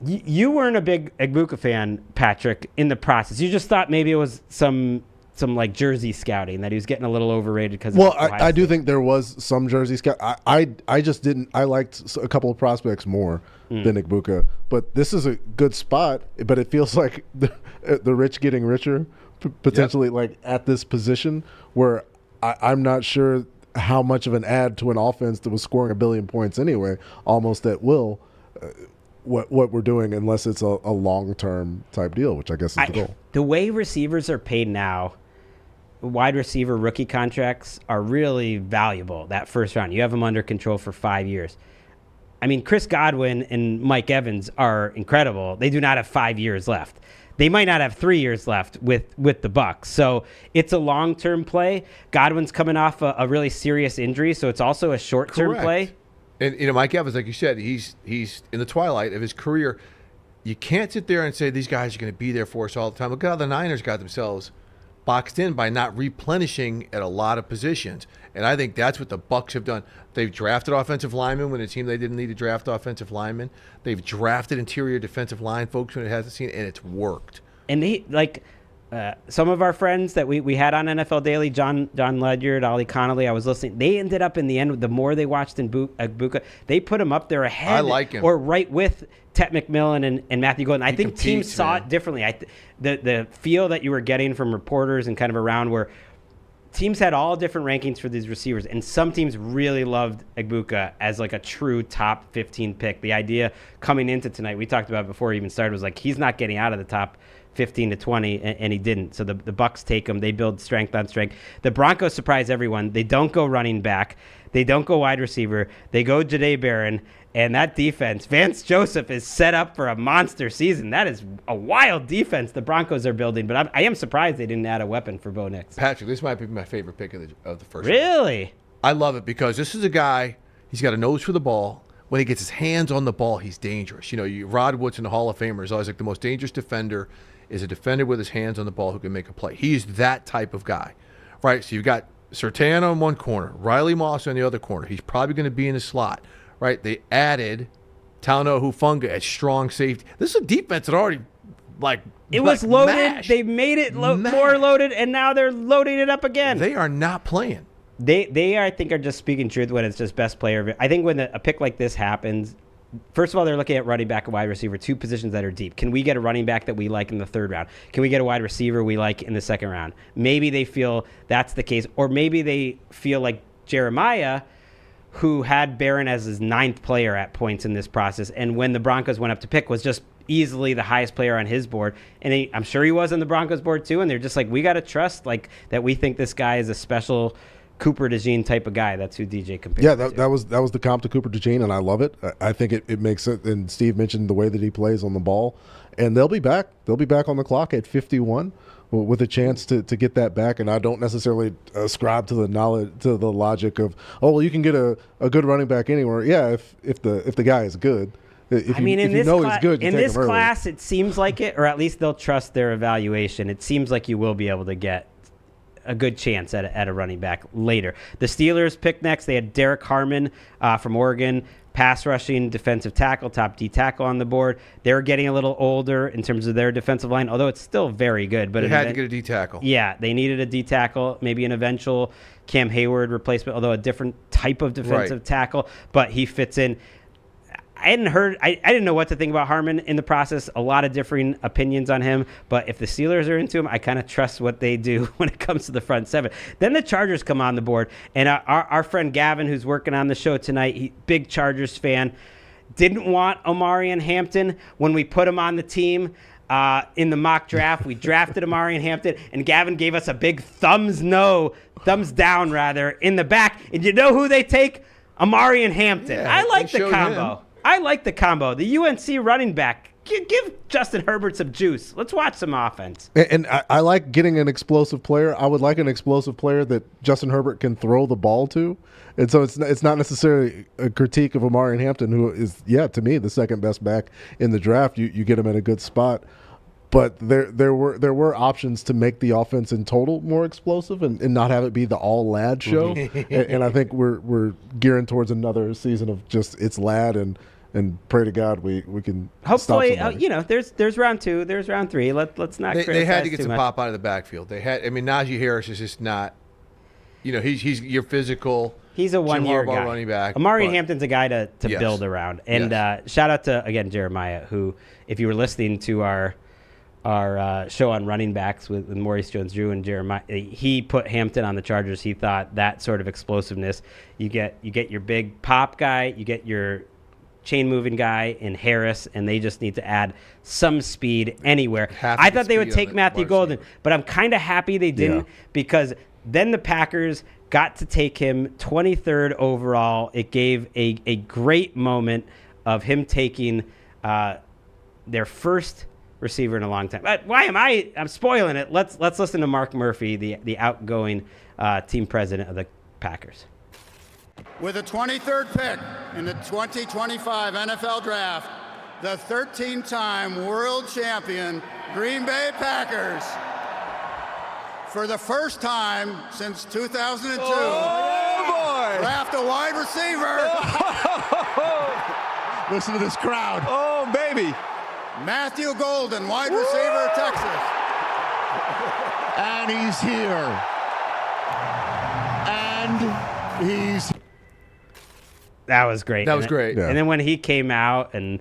Speaker 1: You weren't a big Egbuka fan, Patrick, in the process. You just thought maybe it was some like jersey scouting, that he was getting a little overrated because.
Speaker 3: Well, I do think there was some jersey scout. I just didn't. I liked a couple of prospects more than Egbuka, but this is a good spot. But it feels like the rich getting richer, potentially, like at this position where I'm not sure how much of an add to an offense that was scoring 1 billion points anyway, almost at will. What we're doing, unless it's a long-term type deal, which I guess is the goal.
Speaker 1: The way receivers are paid now, wide receiver rookie contracts are really valuable that first round. You have them under control for 5 years. I mean, Chris Godwin and Mike Evans are incredible. They do not have 5 years left. They might not have 3 years left with the Bucs. So it's a long-term play. Godwin's coming off a really serious injury, so it's also a short-term play.
Speaker 2: And Mike Evans, like you said, he's in the twilight of his career. you can't sit there and say these guys are going to be there for us all the time. Look at how the Niners got themselves boxed in by not replenishing at a lot of positions. And I think that's what the Bucs have done. They've drafted offensive linemen when it seemed they didn't need to draft offensive linemen. They've drafted interior defensive line folks when it hasn't seen, and it's worked.
Speaker 1: And they some of our friends that we had on NFL Daily, John Ledyard, Ollie Connolly, I was listening. They ended up in the end, the more they watched Egbuka, they put him up there ahead.
Speaker 2: I like him.
Speaker 1: Or right with Tet McMillan and Matthew Golden. I think
Speaker 2: competes,
Speaker 1: teams saw it differently. The feel that you were getting from reporters and kind of around where teams had all different rankings for these receivers, and some teams really loved Egbuka as like a true top 15 pick. The idea coming into tonight, we talked about it before he even started, was like he's not getting out of the top 15 to 20, and he didn't. So the Bucs take him. They build strength on strength. The Broncos surprise everyone. They don't go running back. They don't go wide receiver. They go Jahdae Barron. And that defense, Vance Joseph is set up for a monster season. That is a wild defense the Broncos are building. But I am surprised they didn't add a weapon for Bo Nix.
Speaker 2: Patrick, this might be my favorite pick of the first.
Speaker 1: Really?
Speaker 2: Round. I love it because this is a guy, he's got a nose for the ball. When he gets his hands on the ball, he's dangerous. You know, Rod Woodson, the Hall of Famer, is always like the most dangerous defender is a defender with his hands on the ball who can make a play. He's that type of guy, right? So you've got Surtain on one corner, Riley Moss on the other corner. He's probably going to be in the slot, right? They added Talanoa Hufanga at strong safety. This is a defense that already,
Speaker 1: it was loaded.
Speaker 2: mashed.
Speaker 1: They made it more loaded, and now they're loading it up again.
Speaker 2: They are not playing.
Speaker 1: They I think, are just speaking truth when it's just best player. I think when a pick like this happens, first of all, they're looking at running back and wide receiver, two positions that are deep. Can we get a running back that we like in the third round? Can we get a wide receiver we like in the second round? Maybe they feel that's the case. Or maybe they feel like Jeremiah, who had Barron as his ninth player at points in this process, and when the Broncos went up to pick, was just easily the highest player on his board. And I'm sure he was on the Broncos board too, and they're just like, we got to trust that we think this guy is a special Cooper DeJean type of guy. That's who DJ compared.
Speaker 3: Yeah,
Speaker 1: to.
Speaker 3: that was the comp to Cooper DeJean, and I love it. I think it makes it. And Steve mentioned the way that he plays on the ball, and they'll be back. They'll be back on the clock at 51 with a chance to get that back. And I don't necessarily ascribe to the logic of, oh well, you can get a good running back anywhere. Yeah, if the guy is good. He's good, you
Speaker 1: in
Speaker 3: take
Speaker 1: this
Speaker 3: him early.
Speaker 1: class, it seems like it, or at least they'll trust their evaluation. It seems like you will be able to get a good chance at a running back later. The Steelers pick next. They had Derek Harmon from Oregon, pass rushing defensive tackle, top D tackle on the board. They're getting a little older in terms of their defensive line, although it's still very good. But
Speaker 2: they had to get a D tackle.
Speaker 1: Yeah, they needed a D tackle, maybe an eventual Cam Hayward replacement, although a different type of defensive tackle. But he fits in. I didn't know what to think about Harmon in the process. A lot of differing opinions on him. But if the Steelers are into him, I kind of trust what they do when it comes to the front seven. Then the Chargers come on the board. And our friend Gavin, who's working on the show tonight, big Chargers fan, didn't want Omarion Hampton when we put him on the team in the mock draft. We drafted Omarion Hampton, and Gavin gave us a big thumbs down, in the back. And you know who they take? Omarion Hampton.
Speaker 2: Yeah,
Speaker 1: I like
Speaker 2: they
Speaker 1: the
Speaker 2: showed
Speaker 1: combo.
Speaker 2: him.
Speaker 1: I like the combo. The UNC running back. Give Justin Herbert some juice. Let's watch some offense.
Speaker 3: And I like getting an explosive player. I would like an explosive player that Justin Herbert can throw the ball to. And so it's not necessarily a critique of Omarion Hampton, who is, to me, the second best back in the draft. You get him in a good spot. But there were options to make the offense in total more explosive and not have it be the all lad show. and I think we're gearing towards another season of just it's lad and pray to God we can
Speaker 1: hopefully
Speaker 3: stop somebody.
Speaker 1: There's round 2, there's round 3. Let's not criticize
Speaker 2: they had to get
Speaker 1: too
Speaker 2: some
Speaker 1: much.
Speaker 2: pop out of the backfield. Najee Harris is just not, he's your physical.
Speaker 1: He's a one-year guy.
Speaker 2: Running back.
Speaker 1: Omarion Hampton's a guy to
Speaker 2: Yes.
Speaker 1: build around. And shout out to, again, Jeremiah, who, if you were listening to our show on running backs with Maurice Jones-Drew and Jeremiah, he put Hampton on the Chargers. He thought that sort of explosiveness, you get your big pop guy, you get your chain moving guy in Harris, and they just need to add some speed anywhere. I thought they would take Matthew Golden, but I'm kind of happy they didn't because then the Packers got to take him 23rd overall. It gave a great moment of him taking their first receiver in a long time. But I'm spoiling it. Let's listen to Mark Murphy, the outgoing team president of the Packers.
Speaker 6: With the 23rd pick in the 2025 NFL Draft, the 13-time world champion Green Bay Packers, for the first time since 2002, draft a wide receiver.
Speaker 3: Listen to this crowd.
Speaker 7: Oh, baby.
Speaker 6: Matthew Golden, wide receiver, Texas.
Speaker 3: And he's here. And he's...
Speaker 1: That was great.
Speaker 2: That was great.
Speaker 3: Yeah.
Speaker 1: And then when he came out and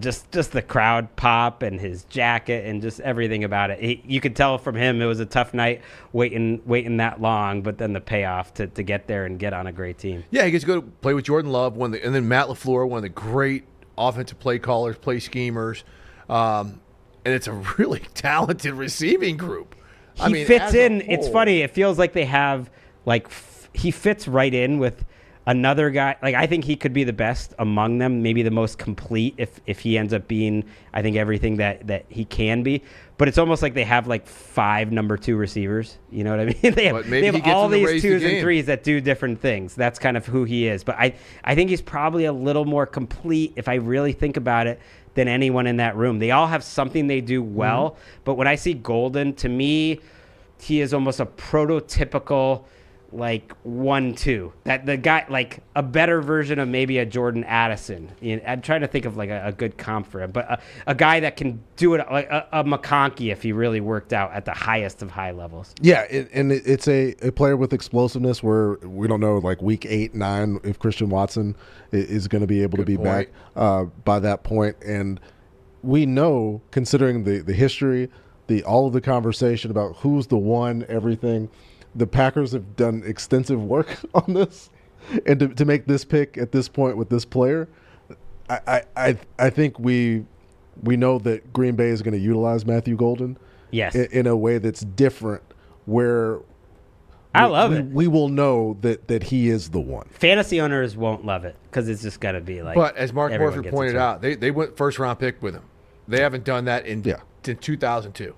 Speaker 1: just the crowd pop and his jacket and just everything about it, you could tell from him it was a tough night waiting that long, but then the payoff to get there and get on a great team.
Speaker 2: Yeah, he gets to go play with Jordan Love, and then Matt LaFleur, one of the great offensive play callers, play schemers, and it's a really talented receiving group.
Speaker 1: He fits in. It's funny. It feels like they have he fits right in with another guy. Like, I think he could be the best among them, maybe the most complete if he ends up being, I think, everything that he can be. But it's almost like they have 5 number 2 receivers. You know what I mean? They have all these 2s and 3s that do different things. That's kind of who he is. But I think he's probably a little more complete, if I really think about it, than anyone in that room. They all have something they do well. But when I see Golden, to me, he is almost a prototypical 1-2. That the guy, a better version of maybe a Jordan Addison. I'm trying to think of a good comp for him, but a guy that can do it like a McConkey if he really worked out at the highest of high levels.
Speaker 3: Yeah, and it's a player with explosiveness where we don't know week 8, 9 if Christian Watson is going to be able to be back by that point. And we know, considering the history, all of the conversation about who's the one, everything, the Packers have done extensive work on this, and to make this pick at this point with this player, I think we know that Green Bay is going to utilize Matthew Golden,
Speaker 1: yes,
Speaker 3: in a way that's different, where
Speaker 1: I love it.
Speaker 3: We will know that he is the one.
Speaker 1: Fantasy owners won't love it because it's just got to be
Speaker 2: But as Mark Murphy pointed out, they went first round pick with him. They haven't done that in 2002,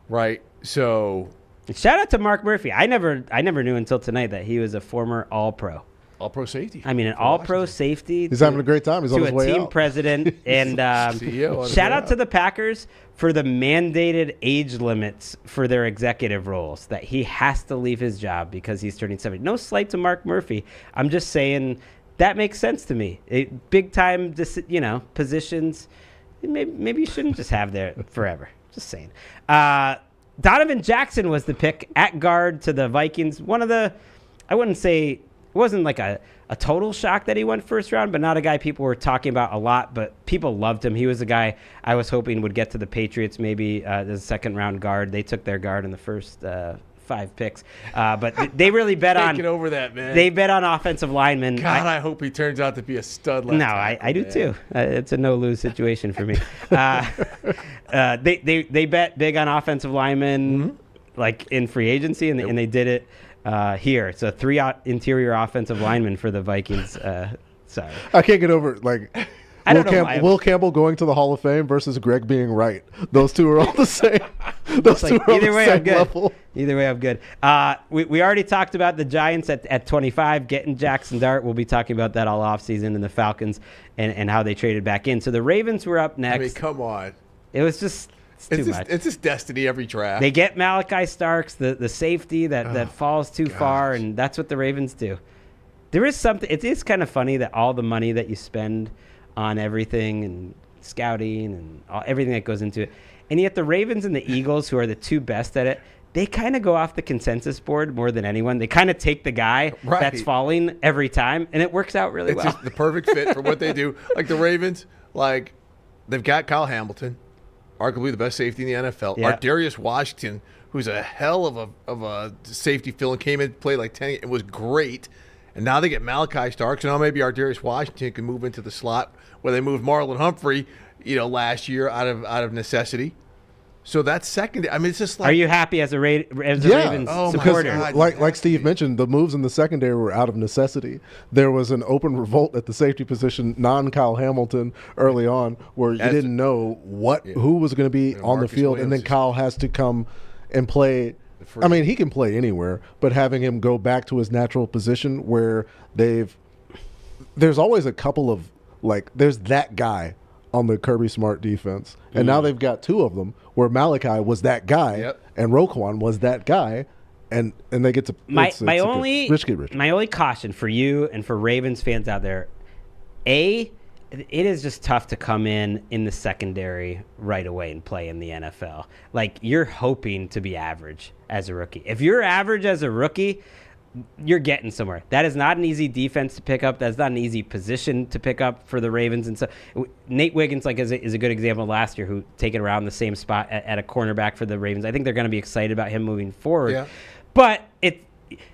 Speaker 2: right? So.
Speaker 1: Shout out to Mark Murphy. I never knew until tonight that he was a former All-Pro.
Speaker 2: All-Pro safety.
Speaker 1: I mean, an All-Pro safety.
Speaker 3: He's having a great time. He's on his way out.
Speaker 1: To a team president. And
Speaker 2: CEO
Speaker 1: shout out to the Packers for the mandated age limits for their executive roles, that he has to leave his job because he's turning 70. No slight to Mark Murphy. I'm just saying that makes sense to me. Big-time positions, maybe you shouldn't just have there forever. Just saying. Donovan Jackson was the pick at guard to the Vikings. One of the, I wouldn't say, it wasn't a total shock that he went first round, but not a guy people were talking about a lot, but people loved him. He was a guy I was hoping would get to the Patriots maybe as a second round guard. They took their guard in the first 5 picks. But they really bet on.
Speaker 2: Get over that, man.
Speaker 1: They bet on offensive linemen.
Speaker 2: God, I hope he turns out to be a stud left tackle,
Speaker 1: I do too. It's a no-lose situation for me. They bet big on offensive linemen, in free agency, and they did it here. So 3 interior offensive linemen for the Vikings. Sorry,
Speaker 3: I can't get over Will Campbell going to the Hall of Fame versus Gregg being right. Those two are all the same. Those two are all the same level.
Speaker 1: Either way, I'm good. We already talked about the Giants at 25 getting Jaxson Dart. We'll be talking about that all offseason, and the Falcons and how they traded back in. So the Ravens were up next.
Speaker 2: I mean, come on.
Speaker 1: It was just too much.
Speaker 2: It's just destiny every draft.
Speaker 1: They get Malachi Starks, the safety that falls too far, and that's what the Ravens do. There is something. It is kind of funny that all the money that you spend on everything and scouting and everything that goes into it, and yet the Ravens and the Eagles, who are the 2 best at it, they kind of go off the consensus board more than anyone. They kind of take the guy that's falling every time, and it works out really well.
Speaker 2: It's just the perfect fit for what they do. Like the Ravens, they've got Kyle Hamilton, arguably the best safety in the NFL.
Speaker 1: Yeah.
Speaker 2: Darius Washington, who's a hell of a safety fill, and came in, played 10. It was great. And now they get Malachi Starks. And now maybe Darius Washington can move into the slot where they moved Marlon Humphrey, last year out of necessity. So that's second. I mean, it's just
Speaker 1: Are you happy as a Ravens supporter?
Speaker 2: God,
Speaker 3: like Steve mentioned, the moves in the secondary were out of necessity. There was an open revolt at the safety position, non-Kyle Hamilton, early on, where you didn't know who was going to be on the field, and then Kyle has to come and play. I mean, he can play anywhere, but having him go back to his natural position where there's always a couple of there's that guy on the Kirby Smart defense. And now they've got two of them where Malachi was that guy and Roquan was that guy. And they get to
Speaker 1: my only caution for you and for Ravens fans out there, it is just tough to come in the secondary right away and play in the NFL. Like, you're hoping to be average as a rookie. If you're average as a rookie, you're getting somewhere. That is not an easy defense to pick up. That's not an easy position to pick up for the Ravens. And so Nate Wiggins is a good example last year, who taken around the same spot at a cornerback for the Ravens. I think they're going to be excited about him moving forward.
Speaker 2: Yeah.
Speaker 1: But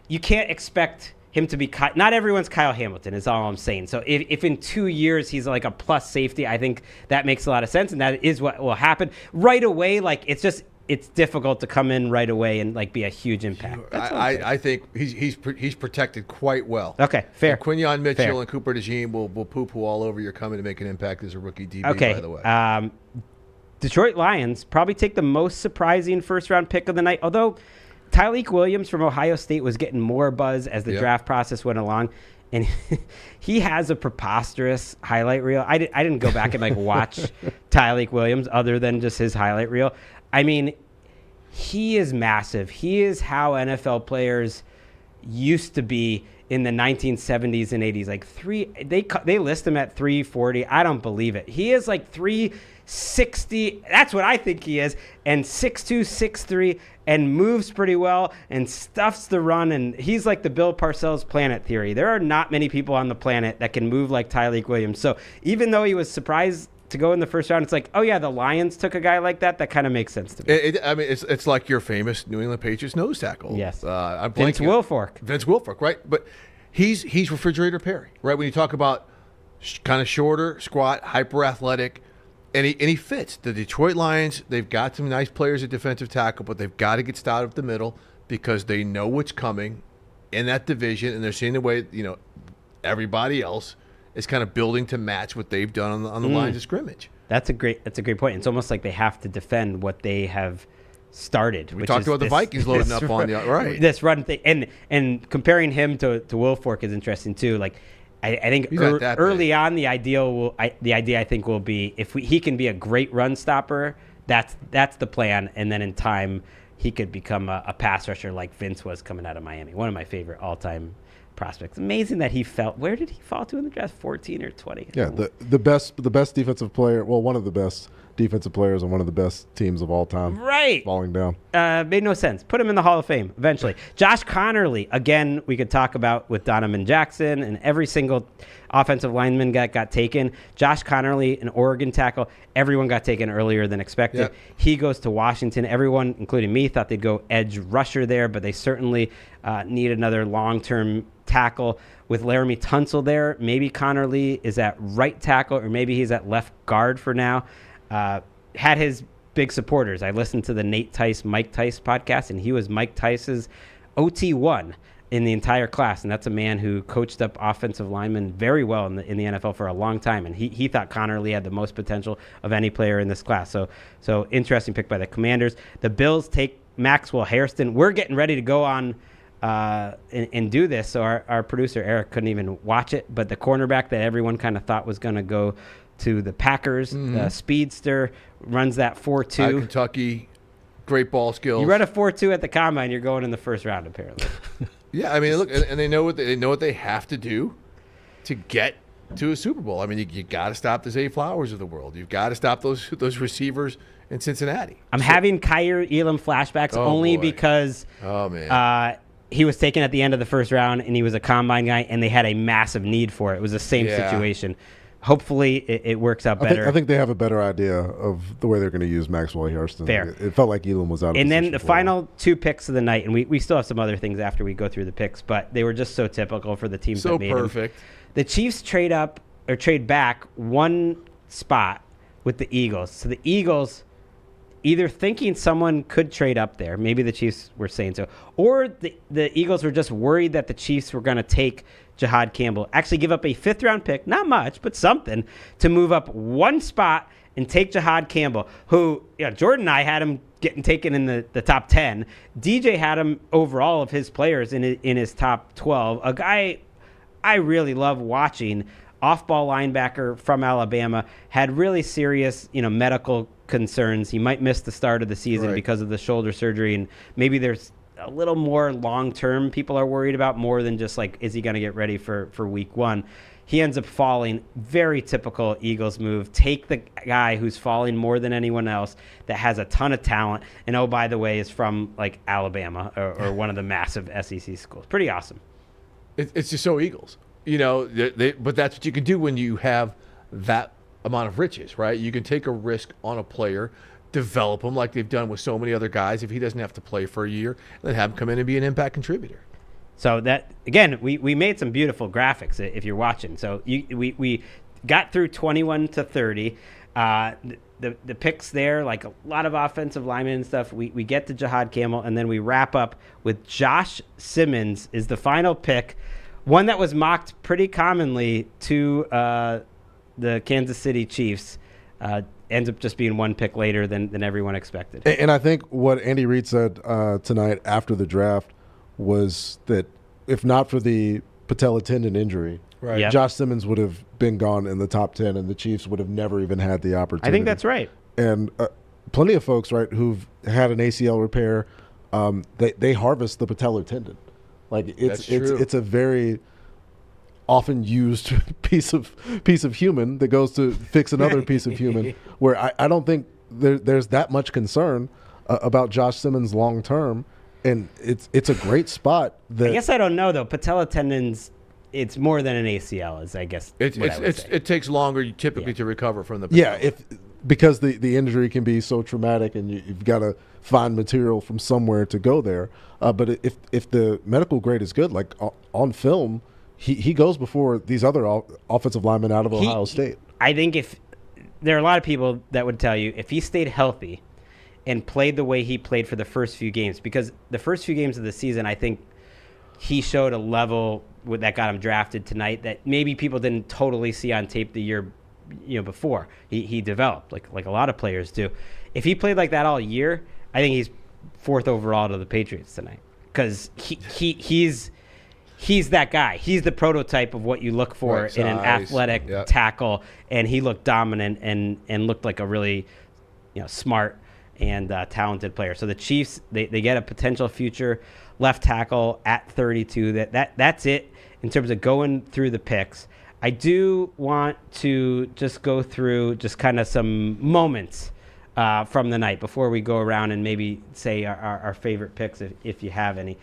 Speaker 1: you can't expect him to be not everyone's Kyle Hamilton is all I'm saying. So if in 2 years he's like a plus safety, I think that makes a lot of sense, and that is what will happen right away. Like, it's difficult to come in right away and like be a huge impact.
Speaker 2: I think he's protected quite well.
Speaker 1: Okay, fair.
Speaker 2: And Quinyon Mitchell
Speaker 1: Fair.
Speaker 2: and Cooper DeJean will poo-poo all over your coming to make an impact as a rookie DB,
Speaker 1: Okay.
Speaker 2: by the way.
Speaker 1: Detroit Lions probably take the most surprising first-round pick of the night, although Tyleik Williams from Ohio State was getting more buzz as the draft process went along, and he has a preposterous highlight reel. I didn't go back and like watch Tyleik Williams other than just his highlight reel. I mean, he is massive. He is how NFL players used to be in the 1970s and 80s. Like they list him at 340. I don't believe it. He is like 360. That's what I think he is. And 6'2", 6'3", and moves pretty well and stuffs the run. And he's like the Bill Parcells planet theory. There are not many people on the planet that can move like Tyleik Williams. So even though he was surprised to go in the first round, it's like, oh yeah, the Lions took a guy like that. That kind of makes sense to me.
Speaker 2: It's like your famous New England Patriots nose tackle.
Speaker 1: Yes,
Speaker 2: Vince
Speaker 1: Wilfork.
Speaker 2: Vince Wilfork, right? But he's Refrigerator Perry, right? When you talk about kind of shorter, squat, hyper athletic, and he fits. The Detroit Lions, they've got some nice players at defensive tackle, but they've got to get started up the middle because they know what's coming in that division, and they're seeing the way everybody else is kind of building to match what they've done on the lines of scrimmage.
Speaker 1: That's a great point. It's almost like they have to defend what they have started.
Speaker 2: We talked about the Vikings loading up on the right.
Speaker 1: This run thing, and comparing him to Wilfork is interesting too. Like, I think early on the idea I think will be if he can be a great run stopper. That's the plan, and then in time he could become a pass rusher like Vince was coming out of Miami. One of my favorite all-time prospects. Amazing that he fell. Where did he fall to in the draft? 14 or 20?
Speaker 3: Yeah, the best defensive player. Well, one of the best defensive players on one of the best teams of all time.
Speaker 1: Right.
Speaker 3: Falling down.
Speaker 1: Made no sense. Put him in the Hall of Fame eventually. Josh Connerly, again, we could talk about with Donovan Jackson and every single offensive lineman got taken. Josh Connerly, an Oregon tackle, everyone got taken earlier than expected.
Speaker 2: Yep.
Speaker 1: He goes to Washington. Everyone, including me, thought they'd go edge rusher there, but they certainly need another long-term tackle. With Laramie Tunsil there, maybe Connerly is at right tackle, or maybe he's at left guard for now. Had his big supporters. I listened to the Nate Tice, Mike Tice podcast, and he was Mike Tice's OT1 in the entire class, and that's a man who coached up offensive linemen very well in the NFL for a long time, and he thought Connerly had the most potential of any player in this class. So interesting pick by the Commanders. The Bills take Maxwell Hairston. We're getting ready to go on and do this, so our producer Eric couldn't even watch it, but the cornerback that everyone kind of thought was going to go to the Packers, speedster, runs that 4.2.
Speaker 2: Out of Kentucky, great ball skills.
Speaker 1: You run a 4.2 at the combine, you're going in the first round apparently.
Speaker 2: Yeah, I mean, look, and they know what they have to do to get to a Super Bowl. I mean, you got to stop the Zay Flowers of the world. You've got to stop those receivers in Cincinnati.
Speaker 1: I'm having Kaiir Elam flashbacks because he was taken at the end of the first round, and he was a combine guy, and they had a massive need for it. It was the same situation. Hopefully, it works out better.
Speaker 3: I think they have a better idea of the way they're going to use Maxwell Hairston.
Speaker 1: Fair.
Speaker 3: It felt like Elam was out of
Speaker 1: And
Speaker 3: position
Speaker 1: then the
Speaker 3: for
Speaker 1: final two picks of the night, and we still have some other things after we go through the picks, but they were just so typical for the teams that made
Speaker 2: perfect.
Speaker 1: them. The Chiefs trade back one spot with the Eagles. So the Eagles either thinking someone could trade up there, maybe the Chiefs were saying so, or the Eagles were just worried that the Chiefs were going to take Jahad Campbell, actually give up a fifth-round pick, not much, but something, to move up one spot and take Jahad Campbell, who, Jordan and I had him getting taken in the top 10. DJ had him overall of his players in his top 12. A guy I really love watching. off-ball linebacker from Alabama, had really serious, medical concerns. He might miss the start of the season because of the shoulder surgery, and maybe there's a little more long-term people are worried about, more than just like, is he going to get ready for week one? He ends up falling. Very typical Eagles move. Take the guy who's falling more than anyone else, that has a ton of talent, and oh, by the way, is from like Alabama or one of the massive SEC schools. Pretty awesome.
Speaker 2: It's just so Eagles, but that's what you can do when you have that amount of riches, right? You can take a risk on a player, develop him like they've done with so many other guys if he doesn't have to play for a year, and then have him come in and be an impact contributor.
Speaker 1: So that, again, we made some beautiful graphics if you're watching. So we got through 21 to 30. The picks there, like a lot of offensive linemen and stuff. We get to Jahad Campbell, and then we wrap up with Josh Simmons is the final pick, one that was mocked pretty commonly to the Kansas City Chiefs. Ends up just being one pick later than everyone expected.
Speaker 3: And I think what Andy Reid said tonight after the draft was that if not for the patella tendon injury,
Speaker 1: Yep.
Speaker 3: Josh Simmons would have been gone in the top 10, and the Chiefs would have never even had the opportunity.
Speaker 1: I think that's right.
Speaker 3: And plenty of folks, right, who've had an ACL repair, they harvest the patellar tendon. Like it's a very often used piece of human that goes to fix another piece of human. Where I don't think there's that much concern about Josh Simmons long term. And it's a great spot. I
Speaker 1: guess I don't know though. Patella tendons, it's more than an ACL, is I guess.
Speaker 2: It takes longer typically to recover from the patella.
Speaker 3: Yeah, because the injury can be so traumatic, and you've got to find material from somewhere to go there. But if the medical grade is good, like on film, he goes before these other offensive linemen out of Ohio State.
Speaker 1: I think if there are a lot of people that would tell you if he stayed healthy and played the way he played for the first few games, because the first few games of the season, I think he showed a level that got him drafted tonight that maybe people didn't totally see on tape the year before. He developed like a lot of players do. If he played like that all year, I think he's 4th overall to the Patriots tonight, because he's that guy. He's the prototype of what you look for in an athletic tackle, and he looked dominant and looked like a really smart and talented player. So the Chiefs, they get a potential future left tackle at 32. That's it in terms of going through the picks. I do want to just go through just kind of some moments from the night before we go around and maybe say our favorite picks if you have any.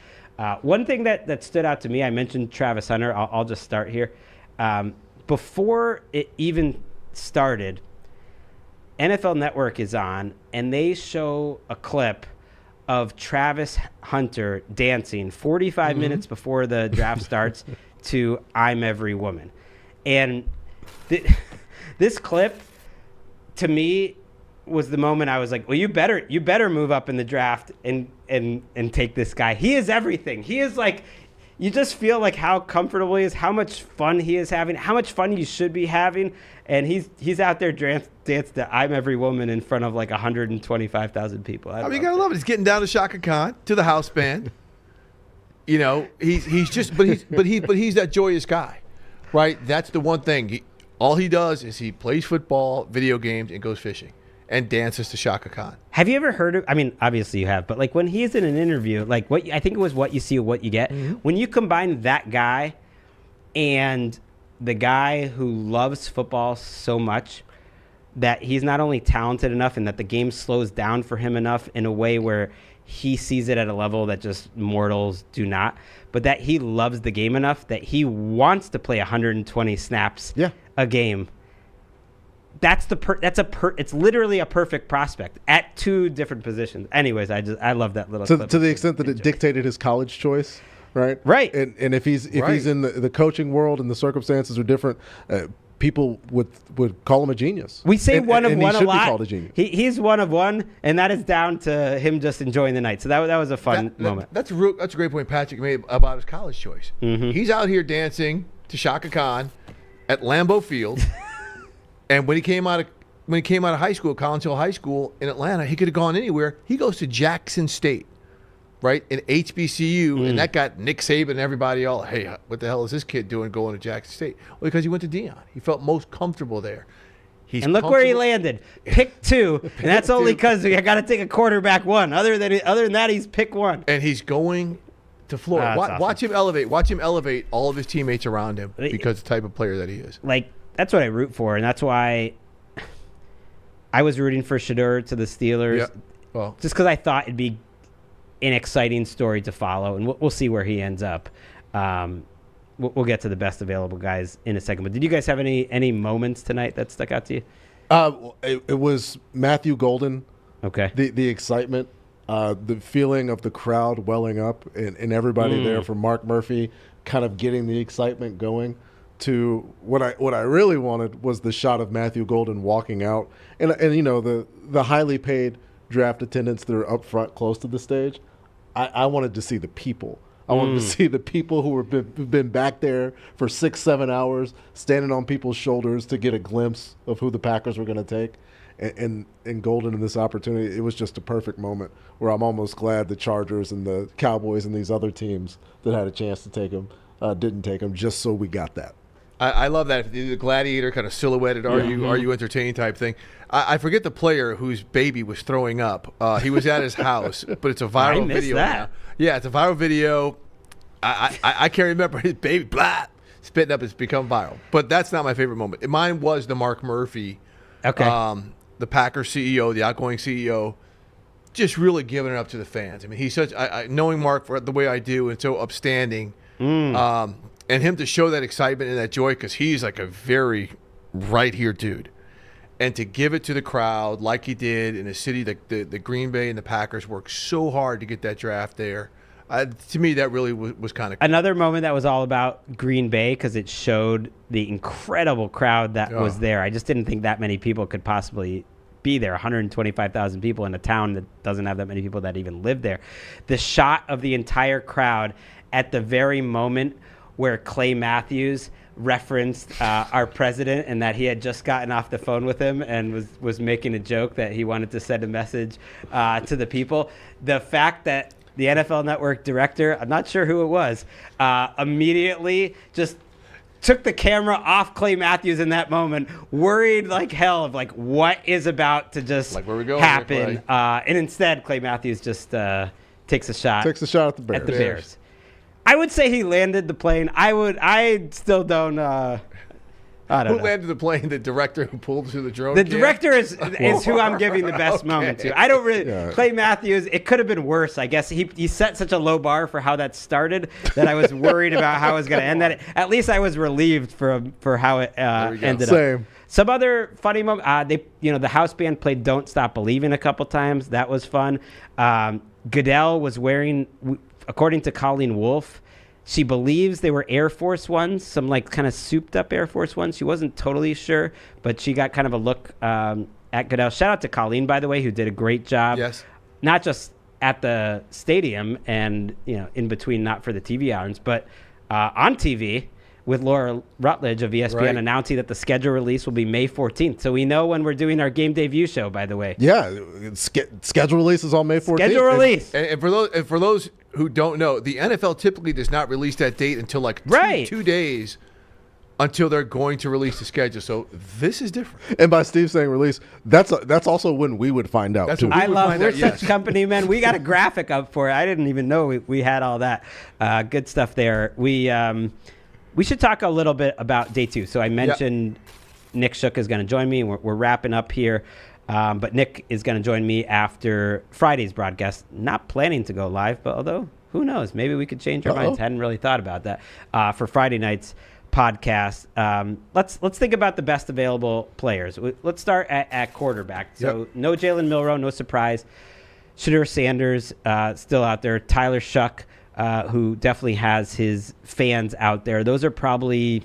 Speaker 1: One thing that stood out to me, I mentioned Travis Hunter. I'll just start here. Before it even started, NFL Network is on, and they show a clip of Travis Hunter dancing 45 minutes before the draft starts to I'm Every Woman. And this clip, to me, was the moment I was like, well, you better move up in the draft and take this guy. He is everything. He is like, you just feel like how comfortable he is, how much fun he is having, how much fun you should be having. And he's out there dancing to I'm Every Woman in front of like 125,000 people.
Speaker 2: You gotta love it. He's getting down to Shaka Khan, to the house band. He's just, but he's that joyous guy, right? That's the one thing. All he does is he plays football, video games, and goes fishing, and dances to Shaka Khan.
Speaker 1: Have you ever heard of? I mean, obviously you have, but like when he's in an interview, like I think it was What You See, What You Get. Mm-hmm. When you combine that guy and the guy who loves football so much that he's not only talented enough and that the game slows down for him enough in a way where he sees it at a level that just mortals do not, but that he loves the game enough that he wants to play 120 snaps a game. It's literally a perfect prospect at 2 different positions. Anyways, I love that little clip.
Speaker 3: To the extent that it dictated his college choice. Right. And if he's in the coaching world and the circumstances are different, people would call him a genius.
Speaker 1: We say one of one
Speaker 3: a lot. He should be called a genius.
Speaker 1: He's one of one, and that is down to him just enjoying the night. So that was a fun moment.
Speaker 2: That's a great point Patrick made about his college choice. Mm-hmm. He's out here dancing to Shaka Khan at Lambeau Field, and when he came out of high school, Collins Hill High School in Atlanta, he could have gone anywhere. He goes to Jackson State, right, in HBCU, and that got Nick Saban and everybody all, hey, what the hell is this kid doing going to Jackson State? Well, because he went to Deion. He felt most comfortable there.
Speaker 1: And look where he landed. Pick 2, and that's only because I got to take a quarterback 1. Other than that, he's pick 1.
Speaker 2: And he's going to Florida. Watch him elevate. Watch him elevate all of his teammates around him because of the type of player that he is.
Speaker 1: Like, that's what I root for, and that's why I was rooting for Shedeur to the Steelers.
Speaker 2: Yeah. Well,
Speaker 1: just because I thought it'd be an exciting story to follow, and we'll see where he ends up. We'll get to the best available guys in a second. But did you guys have any moments tonight that stuck out to you?
Speaker 3: It was Matthew Golden.
Speaker 1: Okay.
Speaker 3: The excitement, the feeling of the crowd welling up, and everybody there, from Mark Murphy kind of getting the excitement going, to what I really wanted was the shot of Matthew Golden walking out, and the highly paid draft attendants that are up front close to the stage. I wanted to see the people. I wanted to see the people who who've been back there for 6-7 hours, standing on people's shoulders to get a glimpse of who the Packers were going to take. And Golden in this opportunity, it was just a perfect moment where I'm almost glad the Chargers and the Cowboys and these other teams that had a chance to take him didn't take him, just so we got that.
Speaker 2: I love that. The gladiator kind of silhouetted, are you entertaining type thing. I forget the player whose baby was throwing up. He was at his house, but it's a viral video now. Yeah, it's a viral video. I can't remember his baby, blah, spitting up. It's become viral. But that's not my favorite moment. Mine was the Mark Murphy, the Packers CEO, the outgoing CEO, just really giving it up to the fans. I mean, he's such, knowing Mark for the way I do and so upstanding, and him to show that excitement and that joy, because he's like a very right here dude. And to give it to the crowd like he did in a city that the Green Bay and the Packers worked so hard to get that draft there. To me, that really was kind of cool.
Speaker 1: Another moment that was all about Green Bay, because it showed the incredible crowd that was there. I just didn't think that many people could possibly be there. 125,000 people in a town that doesn't have that many people that even live there. The shot of the entire crowd at the very moment where Clay Matthews referenced our president, and that he had just gotten off the phone with him and was making a joke that he wanted to send a message to the people. The fact that the NFL Network director, I'm not sure who it was, immediately just took the camera off Clay Matthews in that moment, worried like hell of like what is about to just
Speaker 2: like, where we go
Speaker 1: happen. And instead, Clay Matthews just takes a shot
Speaker 3: at the Bears.
Speaker 1: Bears. I would say he landed the plane. I still don't. I don't know.
Speaker 2: Who landed the plane? The director who pulled through the drone?
Speaker 1: The director is who I'm giving the best moment to. I don't really. Yeah. Clay Matthews, it could have been worse. I guess he set such a low bar for how that started that I was worried about how it was going to end. That at least I was relieved for how it ended up. Some other funny moments. The house band played "Don't Stop Believing" a couple times. That was fun. Goodell was wearing, according to Colleen Wolfe, she believes they were Air Force Ones, some like kind of souped up Air Force Ones. She wasn't totally sure, but she got kind of a look at Goodell. Shout out to Colleen, by the way, who did a great job.
Speaker 2: Yes.
Speaker 1: Not just at the stadium and, in between, not for the TV hours, but on TV with Laura Rutledge of ESPN announcing that the schedule release will be May 14th. So we know when we're doing our game day view show, by the way.
Speaker 3: Yeah, schedule release is on May 14th.
Speaker 1: Schedule release.
Speaker 2: And for those who don't know, the NFL typically does not release that date until like two days until they're going to release the schedule. So this is different.
Speaker 3: And by Steve saying release, that's also when we would find out, too.
Speaker 1: We're such company men. We got a graphic up for it. I didn't even know we had all that. Good stuff there. We should talk a little bit about day 2. So I mentioned Nick Shook is going to join me. We're wrapping up here. But Nick is going to join me after Friday's broadcast. Not planning to go live, but although, who knows? Maybe we could change our minds. Hadn't really thought about that for Friday night's podcast. Let's think about the best available players. Let's start at quarterback. So no Jalen Milroe, no surprise. Shedeur Sanders still out there. Tyler Shuck, who definitely has his fans out there. Those are probably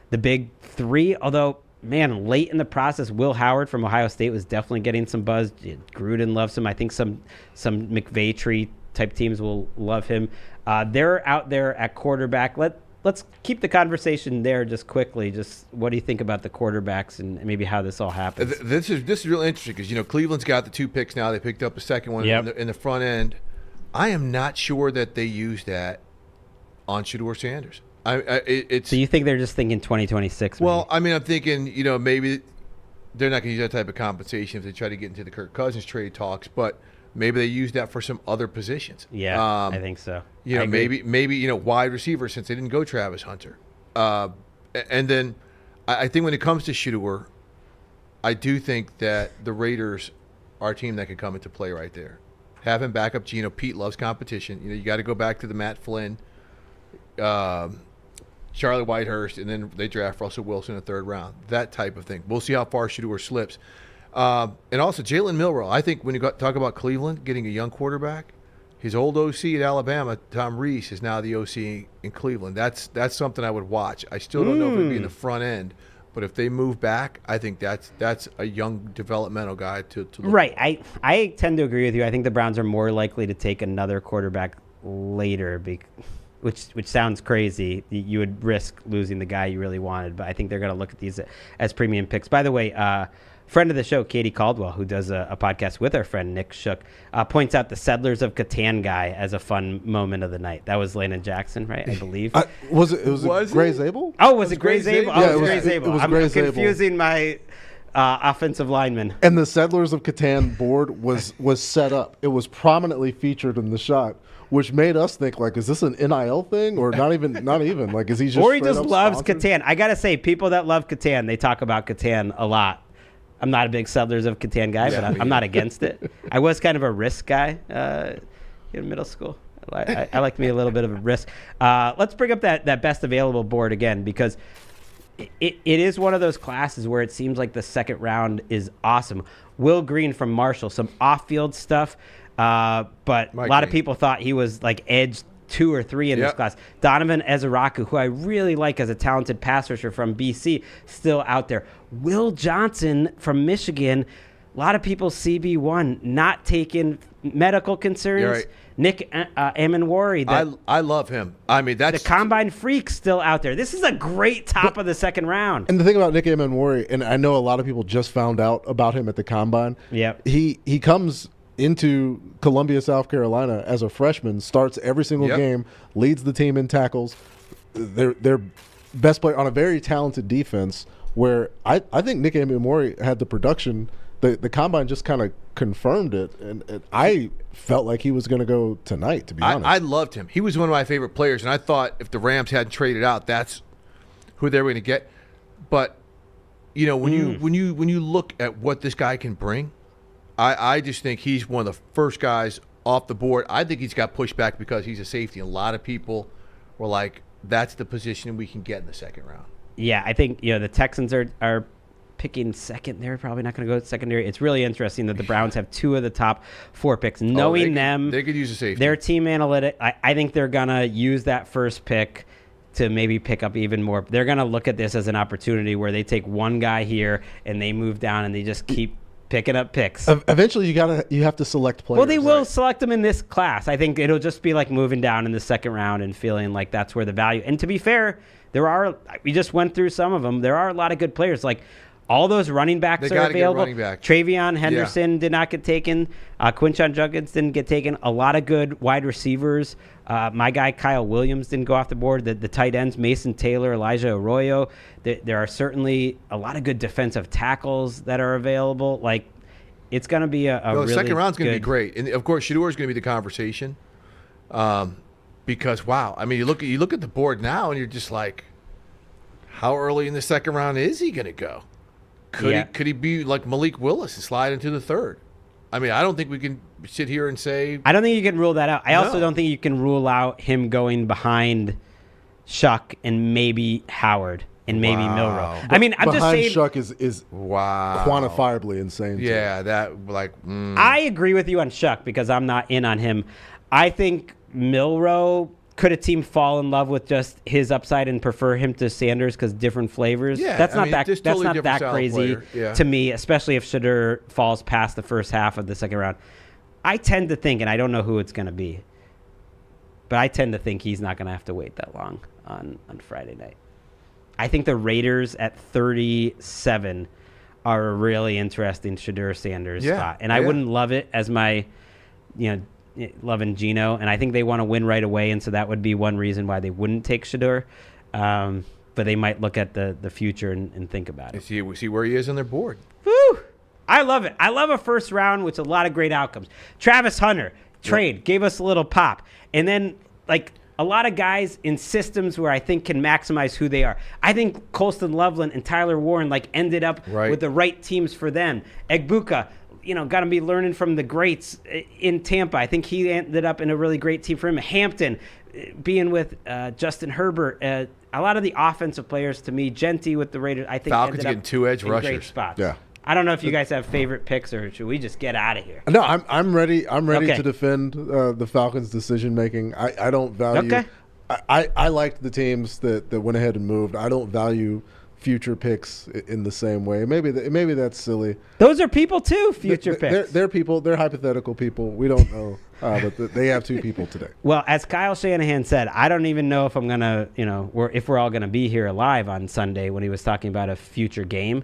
Speaker 1: the big 3, although, man, late in the process, Will Howard from Ohio State was definitely getting some buzz. Gruden loves him. I think some McVay tree type teams will love him. They're out there at quarterback. Let's keep the conversation there just quickly. Just what do you think about the quarterbacks and maybe how this all happens?
Speaker 2: This is really interesting because Cleveland's got the 2 picks now. They picked up a second one in the front end. I am not sure that they use that on Shedeur Sanders.
Speaker 1: So you think they're just thinking 2026?
Speaker 2: Well, I mean, I'm thinking, maybe they're not going to use that type of compensation if they try to get into the Kirk Cousins trade talks, but maybe they use that for some other positions.
Speaker 1: Yeah, I think so.
Speaker 2: Maybe wide receiver since they didn't go Travis Hunter. And then I think when it comes to Shedeur, I do think that the Raiders are a team that could come into play right there. Have him back up Geno. Pete loves competition. You got to go back to the Matt Flynn, Charlie Whitehurst, and then they draft Russell Wilson in the 3rd round. That type of thing. We'll see how far Shedeur slips. And also Jalen Milroe. I think when you talk about Cleveland getting a young quarterback, his old OC at Alabama, Tom Rees, is now the OC in Cleveland. That's something I would watch. I still don't know if it'd be in the front end, but if they move back, I think that's a young developmental guy to look
Speaker 1: right. I tend to agree with you. I think the Browns are more likely to take another quarterback later, which sounds crazy. You would risk losing the guy you really wanted, but I think they're going to look at these as premium picks. By the way, friend of the show, Katie Caldwell, who does a podcast with our friend Nick Shook, points out the Settlers of Catan guy as a fun moment of the night. That was Landon Jackson, right? I believe.
Speaker 3: Was it Gray Zabel?
Speaker 1: Oh, was it Gray Zabel?
Speaker 3: Yeah,
Speaker 1: it was Gray Zabel. I'm
Speaker 3: Gray Zabel.
Speaker 1: confusing my offensive lineman.
Speaker 3: And the Settlers of Catan board was set up. It was prominently featured in the shot, which made us think, like, is this an NIL thing or not even? Like, is he just?
Speaker 1: Or he just loves
Speaker 3: sponsored?
Speaker 1: Catan. I gotta say, people that love Catan, they talk about Catan a lot. I'm not a big Settlers of Catan guy, but I'm not against it. I was kind of a Risk guy in middle school. I like me a little bit of a Risk. Let's bring up that best available board again, because it is one of those classes where it seems like the second round is awesome. Will Green from Marshall, some off-field stuff, but a lot of people thought he was like edge 2 or 3 in this class. Donovan Ezeraku, who I really like as a talented pass rusher from BC, still out there. Will Johnson from Michigan, a lot of people CB1, not taking medical concerns.
Speaker 2: Right.
Speaker 1: Nick Amenwari.
Speaker 2: I love him. I mean, that's
Speaker 1: the combine freak still out there. This is a great top of the second round.
Speaker 3: And the thing about Nick Amenwari, and I know a lot of people just found out about him at the combine.
Speaker 1: Yep.
Speaker 3: He comes into Columbia, South Carolina as a freshman, starts every single game, leads the team in tackles. They're best player on a very talented defense, where I think Nick Amenwari had the production. The combine just kind of confirmed it, and I felt like he was going to go tonight, to be honest.
Speaker 2: I loved him. He was one of my favorite players, and I thought if the Rams hadn't traded out, that's who they were going to get. But when you look at what this guy can bring, I just think he's one of the first guys off the board. I think he's got pushed back because he's a safety. A lot of people were like, that's the position we can get in the second round.
Speaker 1: Yeah, I think the Texans are picking second. They're probably not going to go secondary. It's really interesting that the Browns have 2 of the top 4 picks. Knowing
Speaker 2: they could use a safety.
Speaker 1: Their team analytic, I think they're going to use that first pick to maybe pick up even more. They're going to look at this as an opportunity where they take one guy here and they move down and they just keep picking up picks.
Speaker 3: Eventually, you have to select players.
Speaker 1: Well, they will select them in this class. I think it'll just be like moving down in the second round and feeling like that's where the value. And to be fair, we just went through some of them. There are a lot of good players. Like all those running backs are available. Travion Henderson did not get taken. Quinshon Judkins didn't get taken. A lot of good wide receivers. My guy Kyle Williams didn't go off the board. The tight ends, Mason Taylor, Elijah Arroyo. There are certainly a lot of good defensive tackles that are available. Like, it's going to be a really
Speaker 2: second round's going to be great. And, of course, Shedeur is going to be the conversation because, wow, I mean, you look at the board now and you're just like, how early in the second round is he going to go? Could he be like Malik Willis and slide into the third? I mean, I don't think we can sit here and say.
Speaker 1: I don't think you can rule that out. I also don't think you can rule out him going behind Shuck and maybe Howard and maybe Milroe. I mean, I'm just saying.
Speaker 3: Shuck is quantifiably insane.
Speaker 2: Yeah,
Speaker 1: I agree with you on Shuck because I'm not in on him. I think Milroe. Could a team fall in love with just his upside and prefer him to Sanders because different flavors?
Speaker 2: Yeah,
Speaker 1: that's not
Speaker 2: totally
Speaker 1: that crazy to me, especially if Shedeur falls past the first half of the second round. I tend to think, and I don't know who it's going to be, but I tend to think he's not going to have to wait that long on Friday night. I think the Raiders at 37 are a really interesting Shedeur Sanders spot, and I wouldn't love it as my Love and Geno, and I think they want to win right away, and so that would be one reason why they wouldn't take Shedeur. But they might look at the future and think about it.
Speaker 2: We see where he is on their board.
Speaker 1: Woo! I love it. I love a first round with a lot of great outcomes. Travis Hunter, trade, gave us a little pop. And then, like, a lot of guys in systems where I think can maximize who they are. I think Colston Loveland and Tyler Warren, like, ended up with the right teams for them. Egbuka, got to be learning from the greats in Tampa. I think he ended up in a really great team for him. Hampton, being with Justin Herbert. A lot of the offensive players, to me, Jeanty with the Raiders, I think
Speaker 2: Falcons
Speaker 1: ended up
Speaker 2: getting 2 edge
Speaker 1: in
Speaker 2: rushers.
Speaker 1: great spots.
Speaker 3: Yeah.
Speaker 1: I don't know if you guys have favorite picks, or should we just get out of here?
Speaker 3: No, I'm ready. I'm ready
Speaker 1: Okay.
Speaker 3: to defend the Falcons' decision making. I don't value.
Speaker 1: Okay.
Speaker 3: I liked the teams that went ahead and moved. I don't value future picks in the same way. Maybe that's silly.
Speaker 1: Those are people too. Future picks.
Speaker 3: They're people. They're hypothetical people. We don't know, but they have 2 people today.
Speaker 1: Well, as Kyle Shanahan said, I don't even know if I'm gonna, if we're all gonna be here alive on Sunday when he was talking about a future game.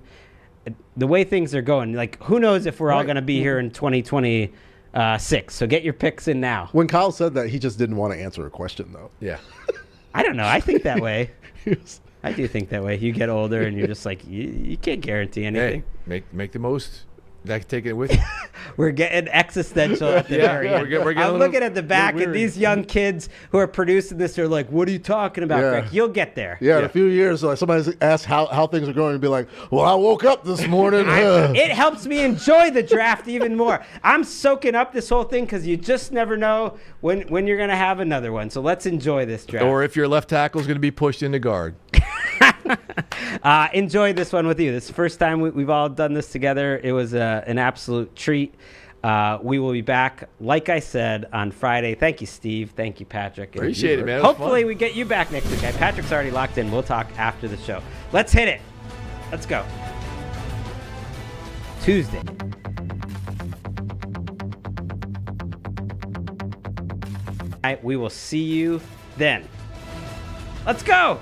Speaker 1: The way things are going, like, who knows if we're all gonna be here in 2026? So get your picks in now.
Speaker 3: When Kyle said that, he just didn't want to answer a question, though.
Speaker 2: Yeah.
Speaker 1: I don't know. I think that way. I do think that way. You get older and you're just like, you can't guarantee anything.
Speaker 2: Hey, make the most. Like taking it with you.
Speaker 1: We're getting existential at the very end.
Speaker 2: We're getting
Speaker 1: I'm looking at the back, and these young kids who are producing this are like, what are you talking about, Greg? You'll get there.
Speaker 3: Yeah, in a few years, somebody asks how things are going and be like, well, I woke up this morning.
Speaker 1: It helps me enjoy the draft even more. I'm soaking up this whole thing because you just never know when you're going to have another one. So let's enjoy this draft.
Speaker 2: Or if your left tackle is going to be pushed into guard.
Speaker 1: Enjoy this one with you. This is the first time we've all done this together. It was an absolute treat. We will be back, like I said, on Friday. Thank you, Steve. Thank you, Patrick.
Speaker 2: Appreciate it, man.
Speaker 1: Hopefully we get you back next week. Patrick's already locked in. We'll talk after the show. Let's hit it. Let's go. Tuesday. We will see you then. Let's go.